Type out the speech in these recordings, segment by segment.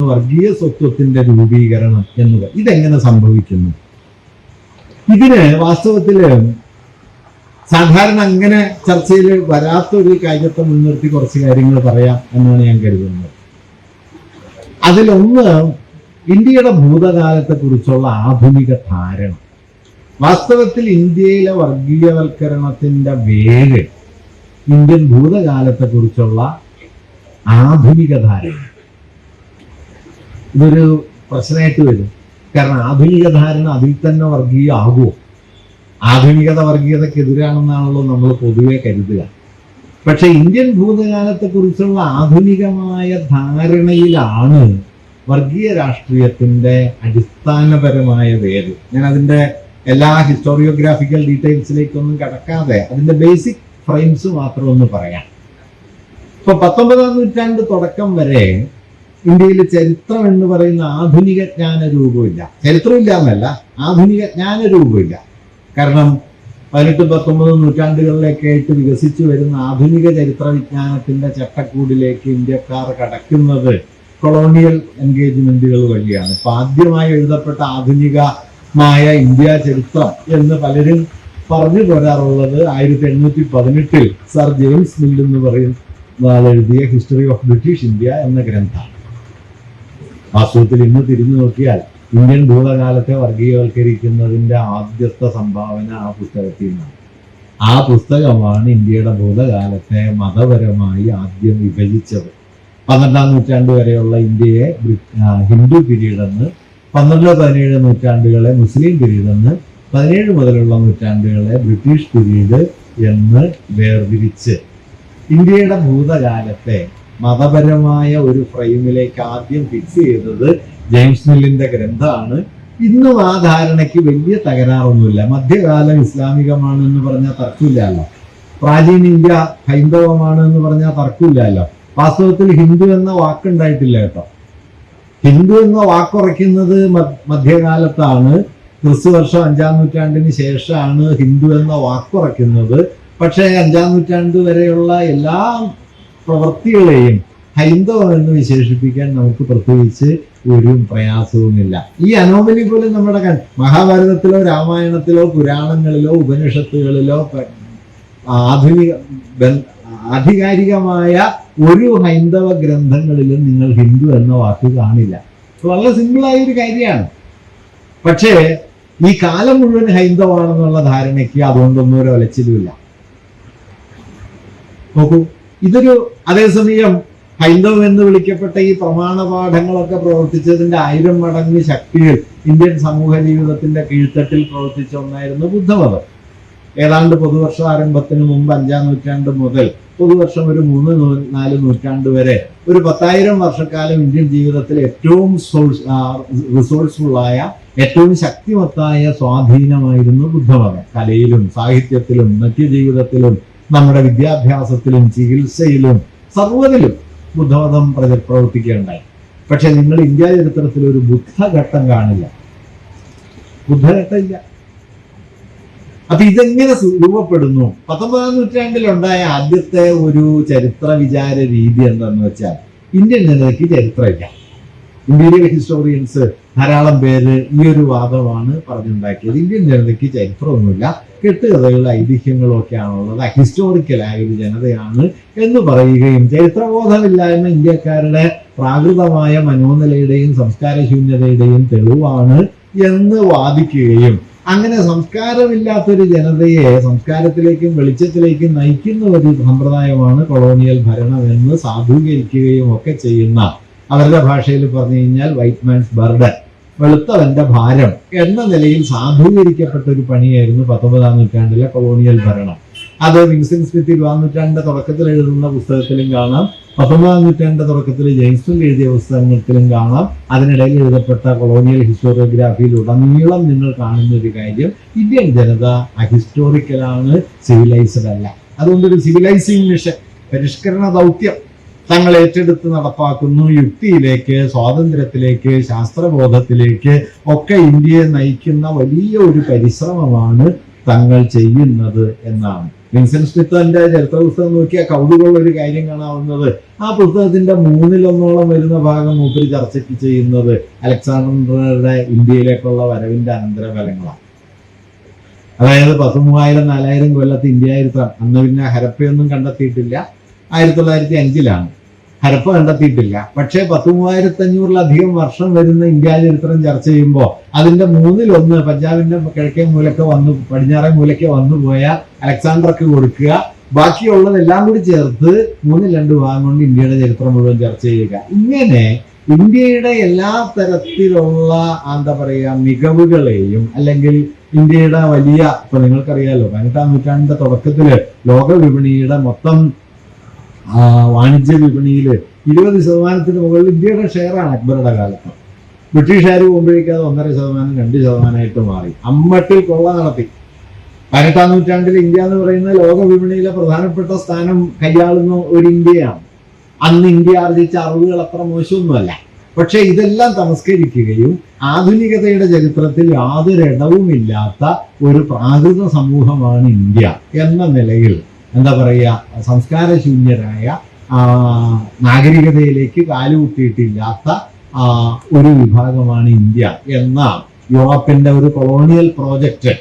വർഗീയ സ്വത്വത്തിന്റെ രൂപീകരണം എന്നത്. ഇതെങ്ങനെ സംഭവിക്കുന്നു? ഇതിന് വാസ്തവത്തില് സാധാരണ അങ്ങനെ ചർച്ചയിൽ വരാത്തൊരു കാര്യത്തെ മുൻനിർത്തി കുറച്ച് കാര്യങ്ങൾ പറയാം എന്നാണ് ഞാൻ കരുതുന്നത്. അതിലൊന്ന് ഇന്ത്യയുടെ ഭൂതകാലത്തെ കുറിച്ചുള്ള ആധുനിക ധാരണ. വാസ്തവത്തിൽ ഇന്ത്യയിലെ വർഗീയവൽക്കരണത്തിന്റെ വേര് ഇന്ത്യൻ ഭൂതകാലത്തെ കുറിച്ചുള്ള ആധുനിക ധാരണ. ഇതൊരു പ്രശ്നമായിട്ട് വരും. കാരണം ആധുനിക ധാരണ അതിൽ തന്നെ വർഗീയ ആകുമോ? ആധുനികത വർഗീയതക്കെതിരാണെന്നാണല്ലോ നമ്മൾ പൊതുവെ കരുതുക. പക്ഷെ ഇന്ത്യൻ ഭൂതകാലത്തെ കുറിച്ചുള്ള ആധുനികമായ ധാരണയിലാണ് വർഗീയ രാഷ്ട്രീയത്തിന്റെ അടിസ്ഥാനപരമായ വേര്. ഞാൻ അതിന്റെ എല്ലാ ഹിസ്റ്റോറിയോഗ്രാഫിക്കൽ ഡീറ്റെയിൽസിലേക്കൊന്നും കടക്കാതെ അതിന്റെ ബേസിക് ഫ്രെയിംസ് മാത്രം ഒന്ന് പറയാം. ഇപ്പൊ 19-ാം നൂറ്റാണ്ട് തുടക്കം വരെ ഇന്ത്യയിൽ ചരിത്രം എന്ന് പറയുന്ന ആധുനിക ജ്ഞാന രൂപമില്ല. ചരിത്രമില്ല എന്നല്ല, ആധുനിക ജ്ഞാന രൂപമില്ല. കാരണം 18-19 നൂറ്റാണ്ടുകളിലേക്ക് ആയിട്ട് വികസിച്ചു വരുന്ന ആധുനിക ചരിത്ര വിജ്ഞാനത്തിന്റെ ചട്ടക്കൂടിലേക്ക് ഇന്ത്യക്കാർ കടക്കുന്നത് കൊളോണിയൽ എൻഗേജ്മെന്റുകൾ വഴിയാണ്. ഇപ്പൊ ആദ്യമായി എഴുതപ്പെട്ട ആധുനികമായ ഇന്ത്യ ചരിത്രം എന്ന് പലരും പറഞ്ഞു പോരാറുള്ളത് 1818 സർ ജെയിംസ് മിൽ എന്ന് പറയുന്ന ആൾ എഴുതിയ ഹിസ്റ്ററി ഓഫ് ബ്രിട്ടീഷ് ഇന്ത്യ എന്ന ഗ്രന്ഥമാണ്. വാസ്തവത്തിൽ ഇന്ന് തിരിഞ്ഞു നോക്കിയാൽ ഇന്ത്യൻ ഭൂതകാലത്തെ വർഗീയവൽക്കരിക്കുന്നതിന്റെ ആദ്യത്തെ സംഭാവന ആ പുസ്തകത്തിൽ നിന്നാണ്. ആ പുസ്തകമാണ് ഇന്ത്യയുടെ ഭൂതകാലത്തെ മതപരമായി ആദ്യം വിഭജിച്ചത്. 12-ാം നൂറ്റാണ്ട് വരെയുള്ള ഇന്ത്യയെ ഹിന്ദു പീരീഡ് എന്ന്, 12-17 നൂറ്റാണ്ടുകളെ മുസ്ലിം പീരീഡ് എന്ന്, 17 മുതലുള്ള നൂറ്റാണ്ടുകളെ ബ്രിട്ടീഷ് പീരീഡ് എന്ന് വേർതിരിച്ച് ഇന്ത്യയുടെ ഭൂതകാലത്തെ മതപരമായ ഒരു ഫ്രെയിമിലേക്ക് ആദ്യം ഫിക്സ് ചെയ്തത് ജെയിംസ് മില്ലിന്റെ ഗ്രന്ഥമാണ്. ഇന്നും ആ ധാരണയ്ക്ക് വലിയ തകരാറൊന്നുമില്ല. മധ്യകാലം ഇസ്ലാമികമാണ് എന്ന് പറഞ്ഞാൽ തർക്കമില്ലല്ലോ. പ്രാചീന ഇന്ത്യ ഹൈന്ദവമാണ് എന്ന് പറഞ്ഞാൽ തർക്കമില്ലല്ലോ. വാസ്തവത്തിൽ ഹിന്ദു എന്ന വാക്കുണ്ടായിട്ടില്ല കേട്ടോ. ഹിന്ദു എന്ന വാക്കുറയ്ക്കുന്നത് മധ്യകാലത്താണ്. ക്രിസ്തുവർഷം 5-ാം നൂറ്റാണ്ടിന് ശേഷമാണ് ഹിന്ദു എന്ന വാക്കുറയ്ക്കുന്നത്. പക്ഷേ 5-ാം നൂറ്റാണ്ട് വരെയുള്ള എല്ലാ പ്രവൃത്തികളെയും ഹൈന്ദവം എന്ന് വിശേഷിപ്പിക്കാൻ നമുക്ക് പ്രത്യേകിച്ച് ഒരു പ്രയാസവുമില്ല. ഈ അനോമലി പോലും നമ്മുടെ മഹാഭാരതത്തിലോ രാമായണത്തിലോ പുരാണങ്ങളിലോ ഉപനിഷത്തുകളിലോ ആധികാരികമായ ഒരു ഹൈന്ദവ ഗ്രന്ഥങ്ങളിലും നിങ്ങൾ ഹിന്ദു എന്ന വാക്ക് കാണില്ല. വളരെ സിമ്പിളായ ഒരു കാര്യമാണ്. പക്ഷേ ഈ കാലം മുഴുവൻ ഹൈന്ദവാണെന്നുള്ള ധാരണയ്ക്ക് അതുകൊണ്ടൊന്നും ഒരു ഒലച്ചിലുമില്ല. നോക്കൂ, ഇതൊരു അതേസമയം ഹൈന്ദവം എന്ന് വിളിക്കപ്പെട്ട ഈ പ്രമാണ പാഠങ്ങളൊക്കെ പ്രവർത്തിച്ചതിന്റെ 1000 മടങ്ങ് ശക്തിയിൽ ഇന്ത്യൻ സമൂഹ ജീവിതത്തിന്റെ കീഴ്ത്തട്ടിൽ പ്രവർത്തിച്ച ഒന്നായിരുന്നു ബുദ്ധമതം. ഏതാണ്ട് പൊതുവർഷ ആരംഭത്തിന് മുമ്പ് 5-ാം നൂറ്റാണ്ട് മുതൽ പൊതുവർഷം ഒരു 3-4 നൂറ്റാണ്ട് വരെ ഒരു 10,000 വർഷക്കാലം ഇന്ത്യൻ ജീവിതത്തിൽ ഏറ്റവും റിസോഴ്സ്ഫുള്ളായ ഏറ്റവും ശക്തിമത്തായ സ്വാധീനമായിരുന്നു ബുദ്ധമതം. കലയിലും സാഹിത്യത്തിലും നിത്യജീവിതത്തിലും നമ്മുടെ വിദ്യാഭ്യാസത്തിലും ചികിത്സയിലും സർവ്വതിലും ബുദ്ധമതം പ്രവർത്തിക്കുകയുണ്ടായി. പക്ഷെ നിങ്ങൾ ഇന്ത്യ ചരിത്രത്തിൽ ഒരു ബുദ്ധഘട്ടം കാണില്ല. ബുദ്ധഘട്ടമില്ല. അപ്പൊ ഇതെങ്ങനെ രൂപപ്പെടുന്നു? 19-ാം നൂറ്റാണ്ടിലുണ്ടായ ആദ്യത്തെ ഒരു ചരിത്ര വിചാര രീതി എന്താണെന്ന് വെച്ചാൽ ഇന്ത്യൻ ജനതയ്ക്ക് ചരിത്രമില്ല. ഇന്ത്യയിലെ ഹിസ്റ്റോറിയൻസ് ധാരാളം പേര് ഈ ഒരു വാദമാണ് പറഞ്ഞുണ്ടാക്കിയത്. ഇന്ത്യൻ ജനതയ്ക്ക് ചരിത്രമൊന്നുമില്ല, കെട്ടുകഥകളും ഐതിഹ്യങ്ങളും ഒക്കെയാണുള്ളത്, ഹിസ്റ്റോറിക്കലായ ഒരു ജനതയാണ് എന്ന് പറയുകയും ചരിത്രബോധമില്ലായ്മ ഇന്ത്യക്കാരുടെ പ്രാകൃതമായ മനോനിലയുടെയും സംസ്കാരശൂന്യതയുടെയും തെളിവാണ് എന്ന് വാദിക്കുകയും അങ്ങനെ സംസ്കാരമില്ലാത്തൊരു ജനതയെ സംസ്കാരത്തിലേക്കും വെളിച്ചത്തിലേക്കും നയിക്കുന്ന ഒരു സമ്പ്രദായമാണ് കൊളോണിയൽ ഭരണം എന്ന് സാധൂകരിക്കുകയും ഒക്കെ ചെയ്യുന്ന, അവരുടെ ഭാഷയിൽ പറഞ്ഞു കഴിഞ്ഞാൽ വൈറ്റ് മാൻസ് ബർഡൻ, വെളുത്തവന്റെ ഭാരം എന്ന നിലയിൽ സാധൂകരിക്കപ്പെട്ട ഒരു പണിയായിരുന്നു 19-ാം നൂറ്റാണ്ടിലെ കൊളോണിയൽ ഭരണം. അത് വിൻസെന്റ് സ്മിത്ത് 20-ാം നൂറ്റാണ്ടിന്റെ തുടക്കത്തിൽ എഴുതുന്ന പുസ്തകത്തിലും കാണാം, 19-ാം നൂറ്റാണ്ടിന്റെ തുടക്കത്തിൽ ജെയിംസ് മിൽ എഴുതിയ പുസ്തകത്തിലും കാണാം. അതിനിടയിൽ എഴുതപ്പെട്ട കൊളോണിയൽ ഹിസ്റ്റോറിയോഗ്രാഫിയിൽ ഉടനീളം നിങ്ങൾ കാണുന്ന ഒരു കാര്യം, ഇന്ത്യൻ ജനത അഹിസ്റ്റോറിക്കലാണ്, സിവിലൈസ്ഡ് അല്ല. അതുകൊണ്ടൊരു സിവിലൈസിംഗ് മിഷൻ, പരിഷ്കരണ ദൗത്യം തങ്ങൾ ഏറ്റെടുത്ത് നടപ്പാക്കുന്നു. യുക്തിയിലേക്ക്, സ്വാതന്ത്ര്യത്തിലേക്ക്, ശാസ്ത്രബോധത്തിലേക്ക് ഒക്കെ ഇന്ത്യയെ നയിക്കുന്ന വലിയ ഒരു പരിശ്രമമാണ് തങ്ങൾ ചെയ്യുന്നത് എന്നാണ്. വിൻസെന്റ് സ്മിത്തിന്റെ ചരിത്ര പുസ്തകം നോക്കിയാൽ കൗതുകമുള്ള ഒരു കാര്യം കാണാവുന്നത്, ആ പുസ്തകത്തിന്റെ 1/3 വരുന്ന ഭാഗം മൂപ്പര് ചർച്ചയ്ക്ക് ചെയ്യുന്നത് അലക്സാണ്ടറുടെ ഇന്ത്യയിലേക്കുള്ള വരവിന്റെ അനന്തരഫലങ്ങളാണ്. അതായത് 13,000-4,000 കൊല്ലത്ത് ഇന്ത്യ ചരിത്രം. അന്ന് പിന്നെ ഹരപ്പയൊന്നും കണ്ടെത്തിയിട്ടില്ല. 1905 ഹരപ്പ കണ്ടെത്തിയിട്ടില്ല. പക്ഷേ 13,500 വർഷം വരുന്ന ഇന്ത്യ ചരിത്രം ചർച്ച ചെയ്യുമ്പോൾ അതിന്റെ 1/3 പഞ്ചാബിന്റെ കിഴക്കേ മൂലക്ക് വന്നു, പടിഞ്ഞാറേ മൂലക്ക് വന്നു പോയ അലക്സാണ്ടർക്ക് കൊടുക്കുക. ബാക്കിയുള്ളതെല്ലാം കൂടി ചേർത്ത് 2 ഭാഗം കൊണ്ട് ഇന്ത്യയുടെ ചരിത്രം മുഴുവൻ ചർച്ച ചെയ്യുക. ഇങ്ങനെ ഇന്ത്യയുടെ എല്ലാ തരത്തിലുള്ള എന്താ പറയുക മികവുകളെയും, അല്ലെങ്കിൽ ഇന്ത്യയുടെ വലിയ, ഇപ്പൊ നിങ്ങൾക്കറിയാലോ 18-ാം നൂറ്റാണ്ടിന്റെ തുടക്കത്തില് ലോക വിപണിയുടെ മൊത്തം വാണിജ്യ വിപണിയിൽ 20% മുകളിൽ ഇന്ത്യയുടെ ഷെയറാണ് അക്ബറുടെ കാലത്ത്. ബ്രിട്ടീഷുകാർ പോകുമ്പോഴേക്കും അത് 1.5%, 2% മാറി. അമ്മട്ടിൽ കൊള്ള നടത്തി. 18-ാം നൂറ്റാണ്ടിൽ ഇന്ത്യ എന്ന് പറയുന്ന ലോക വിപണിയിലെ പ്രധാനപ്പെട്ട സ്ഥാനം കൈയാളുന്ന ഒരു ഇന്ത്യയാണ്. അന്ന് ഇന്ത്യ ആർജിച്ച അറിവുകൾ അത്ര മോശമൊന്നുമല്ല. പക്ഷെ ഇതെല്ലാം തമസ്കരിക്കുകയും ആധുനികതയുടെ ചരിത്രത്തിൽ യാതൊരു ഇടവുമില്ലാത്ത ഒരു പ്രാകൃത സമൂഹമാണ് ഇന്ത്യ എന്ന നിലയിൽ എന്താ പറയുക, സംസ്കാരശൂന്യരായ നാഗരികതയിലേക്ക് കാലുകുത്തിയിട്ടില്ലാത്ത ഒരു വിഭാഗമാണ് ഇന്ത്യ എന്ന യൂറോപ്പിന്റെ ഒരു കൊളോണിയൽ പ്രോജക്റ്റ്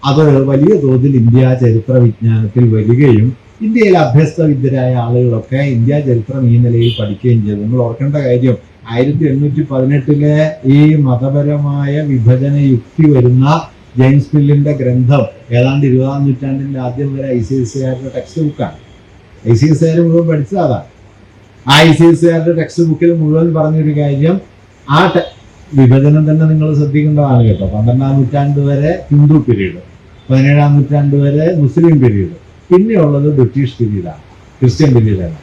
അത് വലിയ തോതിൽ ഇന്ത്യ ചരിത്ര വിജ്ഞാനത്തിൽ വരികയും ഇന്ത്യയിൽ അഭ്യസ്തവിദ്യരായ ആളുകളൊക്കെ ഇന്ത്യ ചരിത്രം ഈ നിലയിൽ പഠിക്കുകയും ചെയ്തു. നിങ്ങൾ ഓർക്കേണ്ട കാര്യം, 1818 ഈ മതപരമായ വിഭജന യുക്തി വരുന്ന ജെയിംസ് മില്ലിന്റെ ഗ്രന്ഥം ഏതാണ്ട് 20-ാം നൂറ്റാണ്ടിന്റെ ആദ്യം വരെ ICSEകാരുടെ ടെക്സ്റ്റ് ബുക്കാണ്. ICSEകാർ മുഴുവൻ പഠിച്ചത് അതാണ്. ആ ICSEകാരുടെ ടെക്സ്റ്റ് ബുക്കിൽ മുഴുവൻ പറഞ്ഞൊരു കാര്യം, ആ വിഭജനം തന്നെ നിങ്ങൾ ശ്രദ്ധിക്കേണ്ടതാണ് കേട്ടോ. 12-ാം നൂറ്റാണ്ട് വരെ ഹിന്ദു പീരീഡ്, 17-ാം നൂറ്റാണ്ട് വരെ മുസ്ലിം പീരീഡ്, പിന്നെയുള്ളത് ബ്രിട്ടീഷ് പീരീഡാണ്, ക്രിസ്ത്യൻ പീരീഡാണ്.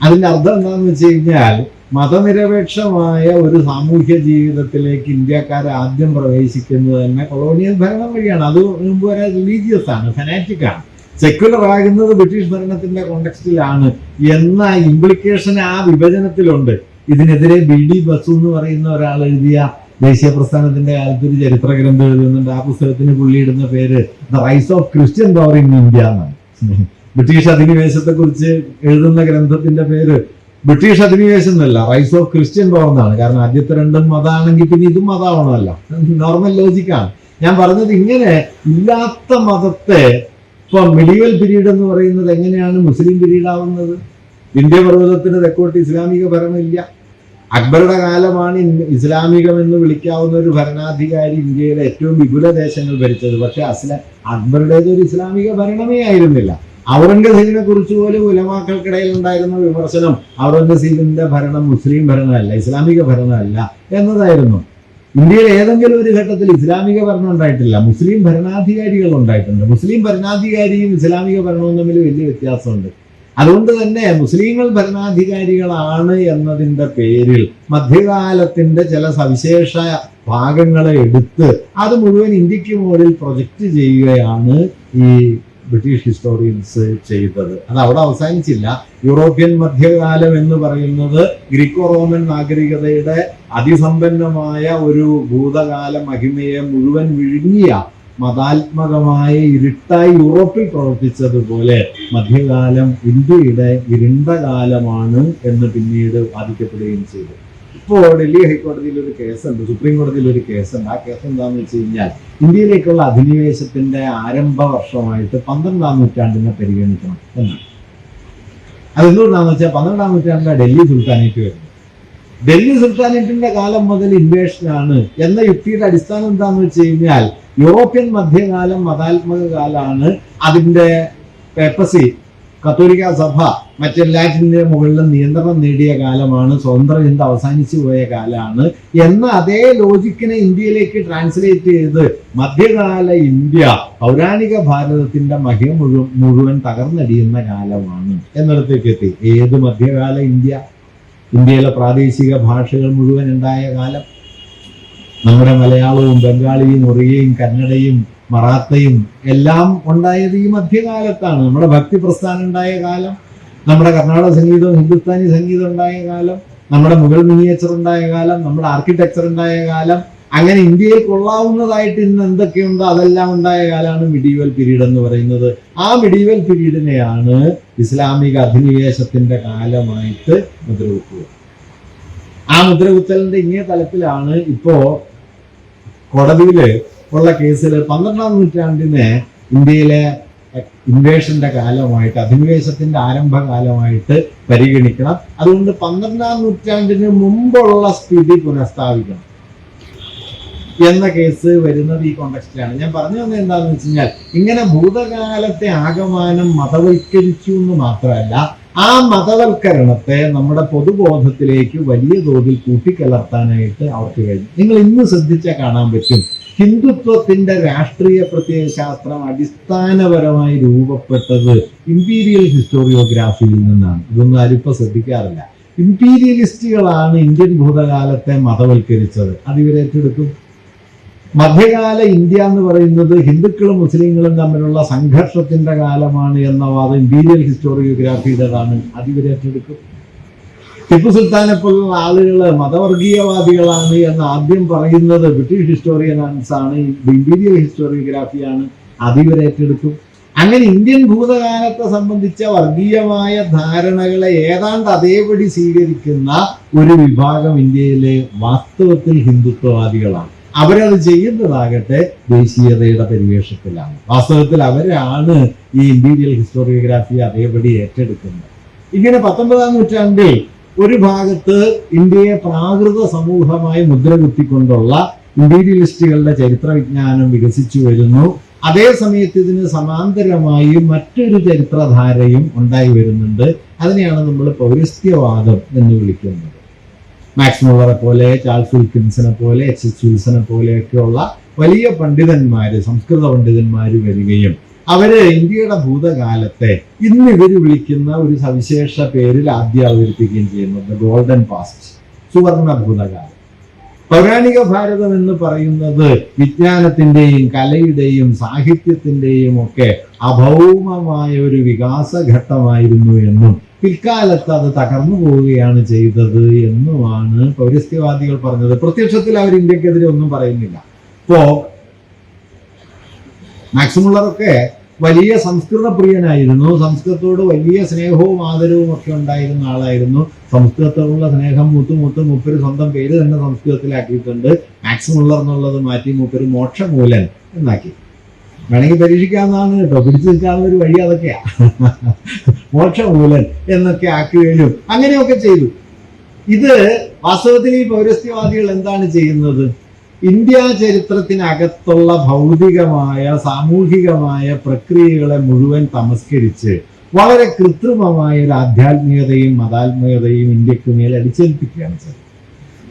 അതിന്റെ അർത്ഥം എന്താണെന്ന് വെച്ച് കഴിഞ്ഞാൽ, മതനിരപേക്ഷമായ ഒരു സാമൂഹ്യ ജീവിതത്തിലേക്ക് ഇന്ത്യക്കാർ ആദ്യം പ്രവേശിക്കുന്നത് തന്നെ കൊളോണിയൽ ഭരണം വഴിയാണ്. അത് മുമ്പ് വരെ റിലീജിയസ് ആണ്, ഫനാറ്റിക് ആണ്. സെക്യുലർ ആകുന്നത് ബ്രിട്ടീഷ് ഭരണത്തിന്റെ കോണ്ടെക്സ്റ്റിലാണ് എന്ന ഇംപ്ലിക്കേഷൻ ആ വിഭജനത്തിലുണ്ട്. ഇതിനെതിരെ BD ബസു എന്ന് പറയുന്ന ഒരാൾ എഴുതിയ ദേശീയ പ്രസ്ഥാനത്തിന്റെ കാലത്ത് ഒരു ചരിത്ര ഗ്രന്ഥം എഴുതുന്നുണ്ട്. ആ പുസ്തകത്തിന് പുള്ളിയിടുന്ന പേര് the rise of Christian power in India എന്നാണ്. ബ്രിട്ടീഷ് അധിനിവേശത്തെ കുറിച്ച് എഴുതുന്ന ഗ്രന്ഥത്തിന്റെ പേര് ബ്രിട്ടീഷ് അധിനിവേശം എന്നല്ല, റൈസ് ഓഫ് ക്രിസ്ത്യൻ പവർ എന്നാണ്. കാരണം ആദ്യത്തെ രണ്ടും മതമാണെങ്കിൽ പിന്നെ ഇതും മതമാണല്ലോ, നോർമൽ ലോജിക്കാണ്. ഞാൻ പറഞ്ഞത് ഇങ്ങനെ ഇല്ലാത്ത മതത്തെ, ഇപ്പൊ മിഡീവൽ പീരീഡ് എന്ന് പറയുന്നത് എങ്ങനെയാണ് മുസ്ലിം പീരീഡ് ആവുന്നത്? ഇന്ത്യ പർവ്വതത്തിന് തെക്കോട്ട് ഇസ്ലാമിക ഭരണമില്ല. അക്ബറുടെ കാലമാണ് ഇസ്ലാമികം എന്ന് വിളിക്കാവുന്ന ഒരു ഭരണാധികാരി ഇന്ത്യയിലെ ഏറ്റവും വിപുല ദേശങ്ങൾ ഭരിച്ചത്. പക്ഷെ അക്ബറുടേത് ഒരു ഇസ്ലാമിക ഭരണമേ ആയിരുന്നില്ല. ഔറംഗസീബിനെ കുറിച്ച് പോലും ഉലമാക്കൾക്കിടയിൽ ഉണ്ടായിരുന്ന വിമർശനം ഔറംഗസീബിന്റെ ഭരണം മുസ്ലിം ഭരണമല്ല, ഇസ്ലാമിക ഭരണമല്ല എന്നതായിരുന്നു. ഇന്ത്യയിൽ ഏതെങ്കിലും ഒരു ഘട്ടത്തിൽ ഇസ്ലാമിക ഭരണം ഉണ്ടായിട്ടില്ല, മുസ്ലിം ഭരണാധികാരികൾ ഉണ്ടായിട്ടുണ്ട്. മുസ്ലിം ഭരണാധികാരിയും ഇസ്ലാമിക ഭരണവും തമ്മിൽ വലിയ വ്യത്യാസമുണ്ട്. അതുകൊണ്ട് തന്നെ മുസ്ലിങ്ങൾ ഭരണാധികാരികളാണ് എന്നതിൻ്റെ പേരിൽ മധ്യകാലത്തിന്റെ ചില സവിശേഷ ഭാഗങ്ങളെ എടുത്ത് അത് മുഴുവൻ ഇന്ത്യക്ക് മുകളിൽ പ്രൊജക്റ്റ് ചെയ്യുകയാണ് ഈ ബ്രിട്ടീഷ് ഹിസ്റ്റോറിയൻസ് ചെയ്തത്. അത് അവിടെ അവസാനിച്ചില്ല. യൂറോപ്യൻ മധ്യകാലം എന്ന് പറയുന്നത് ഗ്രീക്കോ റോമൻ നാഗരികതയുടെ അതിസമ്പന്നമായ ഒരു ഭൂതകാല മഹിമയെ മുഴുവൻ വിഴുങ്ങിയ മതാത്മകമായ ഇരുട്ടായി യൂറോപ്പിൽ പ്രവർത്തിച്ചതുപോലെ മധ്യകാലം ഇന്ത്യയുടെ ഇരുണ്ട കാലമാണ് എന്ന് പിന്നീട് വാദിക്കപ്പെടുകയും ചെയ്തു. ഇപ്പോൾ ഡൽഹി ഹൈക്കോടതിയിൽ ഒരു കേസുണ്ട്, സുപ്രീം കോടതിയിൽ ഒരു കേസുണ്ട്. ആ കേസ് എന്താണെന്ന് വെച്ച് കഴിഞ്ഞാൽ ഇന്ത്യയിലേക്കുള്ള അധിനിവേശത്തിന്റെ ആരംഭ വർഷമായിട്ട് 12-ാം നൂറ്റാണ്ടിനെ പരിഗണിക്കണം എന്നാണ്. അതെന്തുകൊണ്ടാണെന്ന് വെച്ചാൽ 12-ാം നൂറ്റാണ്ടിലാണ് ഡൽഹി സുൽത്താനേറ്റ് വരുന്നത്. ഡൽഹി സുൽത്താനേറ്റിന്റെ കാലം മുതൽ ഇൻവേഷനാണ് എന്ന യുക്തിയുടെ അടിസ്ഥാനം എന്താണെന്ന് വെച്ച് കഴിഞ്ഞാൽ യൂറോപ്യൻ മധ്യകാലം മതാത്മക കാലാണ്. അതിന്റെ പേപ്പസി, കത്തോലിക്ക സഭ മറ്റെല്ലാറ്റിന്റെ മുകളിലും നിയന്ത്രണം നേടിയ കാലമാണ്. സ്വതന്ത്ര ചിന്ത അവസാനിച്ചു പോയ കാലമാണ് എന്ന അതേ ലോജിക്കിനെ ഇന്ത്യയിലേക്ക് ട്രാൻസ്ലേറ്റ് ചെയ്ത് മധ്യകാല ഇന്ത്യ പൗരാണിക ഭാരതത്തിന്റെ മഹിമ മുഴുവൻ തകർന്നടിയുന്ന കാലമാണ് എന്നിടത്തേക്ക് എത്തി. ഏത് മധ്യകാല ഇന്ത്യ? ഇന്ത്യയിലെ പ്രാദേശിക ഭാഷകൾ മുഴുവൻ ഉണ്ടായ കാലം. നമ്മുടെ മലയാളവും ബംഗാളിയും ഒറിയയും കന്നഡയും മറാത്തയും എല്ലാം ഉണ്ടായത് ഈ മധ്യകാലത്താണ്. നമ്മുടെ ഭക്തി പ്രസ്ഥാനം ഉണ്ടായ കാലം, നമ്മുടെ കർണാടക സംഗീതവും ഹിന്ദുസ്ഥാനി സംഗീതം ഉണ്ടായ കാലം, നമ്മുടെ മുഗൾ മിനിയേച്ചർ ഉണ്ടായ കാലം, നമ്മുടെ ആർക്കിടെക്ചർ ഉണ്ടായ കാലം, അങ്ങനെ ഇന്ത്യയിൽ കൊള്ളാവുന്നതായിട്ട് ഇന്ന് എന്തൊക്കെയുണ്ടോ അതെല്ലാം ഉണ്ടായ കാലമാണ് മിഡീവൽ പീരീഡ് എന്ന് പറയുന്നത്. ആ മിഡീവൽ പീരീഡിനെയാണ് ഇസ്ലാമിക അധിനിവേശത്തിന്റെ കാലമായിട്ട് മുദ്രകുത്തുക. ആ മുദ്രകുത്തലിന്റെ ഇങ്ങേ തലത്തിലാണ് ഇപ്പോ കോടതിയിൽ ഉള്ള കേസിൽ 12ാം നൂറ്റാണ്ടിനെ ഇന്ത്യയിലെ ഇൻവേഷന്റെ കാലമായിട്ട്, അധിനിവേശത്തിന്റെ ആരംഭകാലമായിട്ട് പരിഗണിക്കണം. അതുകൊണ്ട് 12ാം നൂറ്റാണ്ടിന് മുമ്പുള്ള സ്ഥിതി പുനഃസ്ഥാപിക്കണം എന്ന കേസ് വരുന്നത് ഈ കോണ്ടക്സ്റ്റിലാണ്. ഞാൻ പറഞ്ഞു വന്നത് എന്താണെന്ന് വെച്ച് കഴിഞ്ഞാൽ, ഇങ്ങനെ ഭൂതകാലത്തെ ആകമാനം മതവൽക്കരിച്ചു എന്ന് മാത്രമല്ല, ആ മതവൽക്കരണത്തെ നമ്മുടെ പൊതുബോധത്തിലേക്ക് വലിയ തോതിൽ കൂട്ടിക്കലർത്താനായിട്ട് അവർക്ക് കഴിഞ്ഞു. നിങ്ങൾ ഇന്ന് ശ്രദ്ധിച്ചാൽ കാണാൻ പറ്റും, ഹിന്ദുത്വത്തിന്റെ രാഷ്ട്രീയ പ്രത്യയശാസ്ത്രം അടിസ്ഥാനപരമായി രൂപപ്പെട്ടത് ഇമ്പീരിയൽ ഹിസ്റ്റോറിയോഗ്രാഫിയിൽ നിന്നാണ്. ഇതൊന്നും ആരും ഇപ്പൊ ശ്രദ്ധിക്കാറില്ല. ഇമ്പീരിയലിസ്റ്റുകളാണ് ഇന്ത്യൻ ഭൂതകാലത്തെ മതവൽക്കരിച്ചത്. അതിവരെ ഏറ്റെടുക്കും. മധ്യകാല ഇന്ത്യ എന്ന് പറയുന്നത് ഹിന്ദുക്കളും മുസ്ലിങ്ങളും തമ്മിലുള്ള സംഘർഷത്തിന്റെ കാലമാണ് എന്ന വാദം ഇമ്പീരിയൽ ഹിസ്റ്റോറിയോഗ്രാഫിയുടേതാണ്. അതിവരെ ഏറ്റെടുക്കും. ടിപ്പു സുൽത്താനെ പോലുള്ള ആളുകൾ മതവർഗീയവാദികളാണ് എന്ന് ആദ്യം പറയുന്നത് ബ്രിട്ടീഷ് ഹിസ്റ്റോറിയൻസ് ആണ്, ഇമ്പീരിയൽ ഹിസ്റ്റോറിയോഗ്രാഫിയാണ്. അതിവരെ ഏറ്റെടുക്കും. അങ്ങനെ ഇന്ത്യൻ ഭൂതകാലത്തെ സംബന്ധിച്ച വർഗീയമായ ധാരണകളെ ഏതാണ്ട് അതേപടി സ്വീകരിക്കുന്ന ഒരു വിഭാഗം ഇന്ത്യയിലെ വാസ്തവത്തിൽ ഹിന്ദുത്വവാദികളാണ്. അവരത് ചെയ്യുന്നതാകട്ടെ ദേശീയതയുടെ പരിവേഷത്തിലാണ്. വാസ്തവത്തിൽ അവരാണ് ഈ ഇമ്പീരിയൽ ഹിസ്റ്റോറിയോഗ്രാഫി അതേപടി ഏറ്റെടുക്കുന്നത്. ഇങ്ങനെ 19ാം നൂറ്റാണ്ടിൽ ഒരു ഭാഗത്ത് ഇന്ത്യയെ പ്രാകൃത സമൂഹമായി മുദ്രകുത്തിക്കൊണ്ടുള്ള ഇമ്പീരിയലിസ്റ്റുകളുടെ ചരിത്ര വിജ്ഞാനം വികസിച്ചു വരുന്നു. അതേ സമയത്ത് ഇതിന് സമാന്തരമായി മറ്റൊരു ചരിത്രധാരയും ഉണ്ടായി വരുന്നുണ്ട്. അതിനെയാണ് നമ്മൾ പൗരസ്ത്യവാദം എന്ന് വിളിക്കുന്നത്. മാക്സ് മുള്ളറെ പോലെ, ചാൾസ് വിൽക്കിൻസനെ പോലെ, എച്ച് വിൽസനെ പോലെയൊക്കെയുള്ള വലിയ പണ്ഡിതന്മാര്, സംസ്കൃത പണ്ഡിതന്മാര് വരികയും അവര് ഇന്ത്യയുടെ ഭൂതകാലത്തെ ഇന്ന് ഇവർ വിളിക്കുന്ന ഒരു സവിശേഷ പേരിൽ ആദ്യം അവതരിപ്പിക്കുകയും ചെയ്യുന്നത് ഗോൾഡൻ പാസ്റ്റ്, സുവർണ ഭൂതകാലം. പൗരാണിക ഭാരതം എന്ന് പറയുന്നത് വിജ്ഞാനത്തിന്റെയും കലയുടെയും സാഹിത്യത്തിന്റെയും ഒക്കെ അഭൗമമായ ഒരു വികാസഘട്ടമായിരുന്നു എന്നും പിൽക്കാലത്ത് അത് തകർന്നു പോവുകയാണ് ചെയ്തത് എന്നുമാണ് പൗരസ്ത്യവാദികൾ പറഞ്ഞത്. പ്രത്യക്ഷത്തിൽ അവർ ഇന്ത്യക്കെതിരെ ഒന്നും പറയുന്നില്ല. ഇപ്പോ മാക്സ് മുള്ളറൊക്കെ വലിയ സംസ്കൃത പ്രിയനായിരുന്നു. സംസ്കൃതത്തോട് വലിയ സ്നേഹവും ആദരവും ഒക്കെ ഉണ്ടായിരുന്ന ആളായിരുന്നു. സംസ്കൃതത്തോടുള്ള സ്നേഹം മൂത്ത് മൂപ്പര് സ്വന്തം പേര് തന്നെ സംസ്കൃതത്തിലാക്കിയിട്ടുണ്ട്. മാക്സ് മുള്ളർ എന്നുള്ളത് മാറ്റി മൂപ്പര് മോക്ഷമൂലൻ എന്നാക്കി. വേണമെങ്കിൽ പരീക്ഷിക്കാവുന്നതാണ് കേട്ടോ, പിടിച്ചു നിൽക്കാനുള്ള ഒരു വഴി അതൊക്കെയാ. മോക്ഷമൂലൻ എന്നൊക്കെ ആക്കുകയും അങ്ങനെയൊക്കെ ചെയ്തു. ഇത് വാസ്തവത്തിൽ ഈ പൗരസ്ത്യവാദികൾ എന്താണ് ചെയ്യുന്നത്? ഇന്ത്യ ചരിത്രത്തിനകത്തുള്ള ഭൗതികമായ സാമൂഹികമായ പ്രക്രിയകളെ മുഴുവൻ തമസ്കരിച്ച് വളരെ കൃത്രിമമായ ഒരു ആധ്യാത്മികതയും മതാത്മികതയും ഇന്ത്യക്ക് മേൽ അടിച്ചേൽപ്പിക്കുകയാണ് ചെയ്തത്.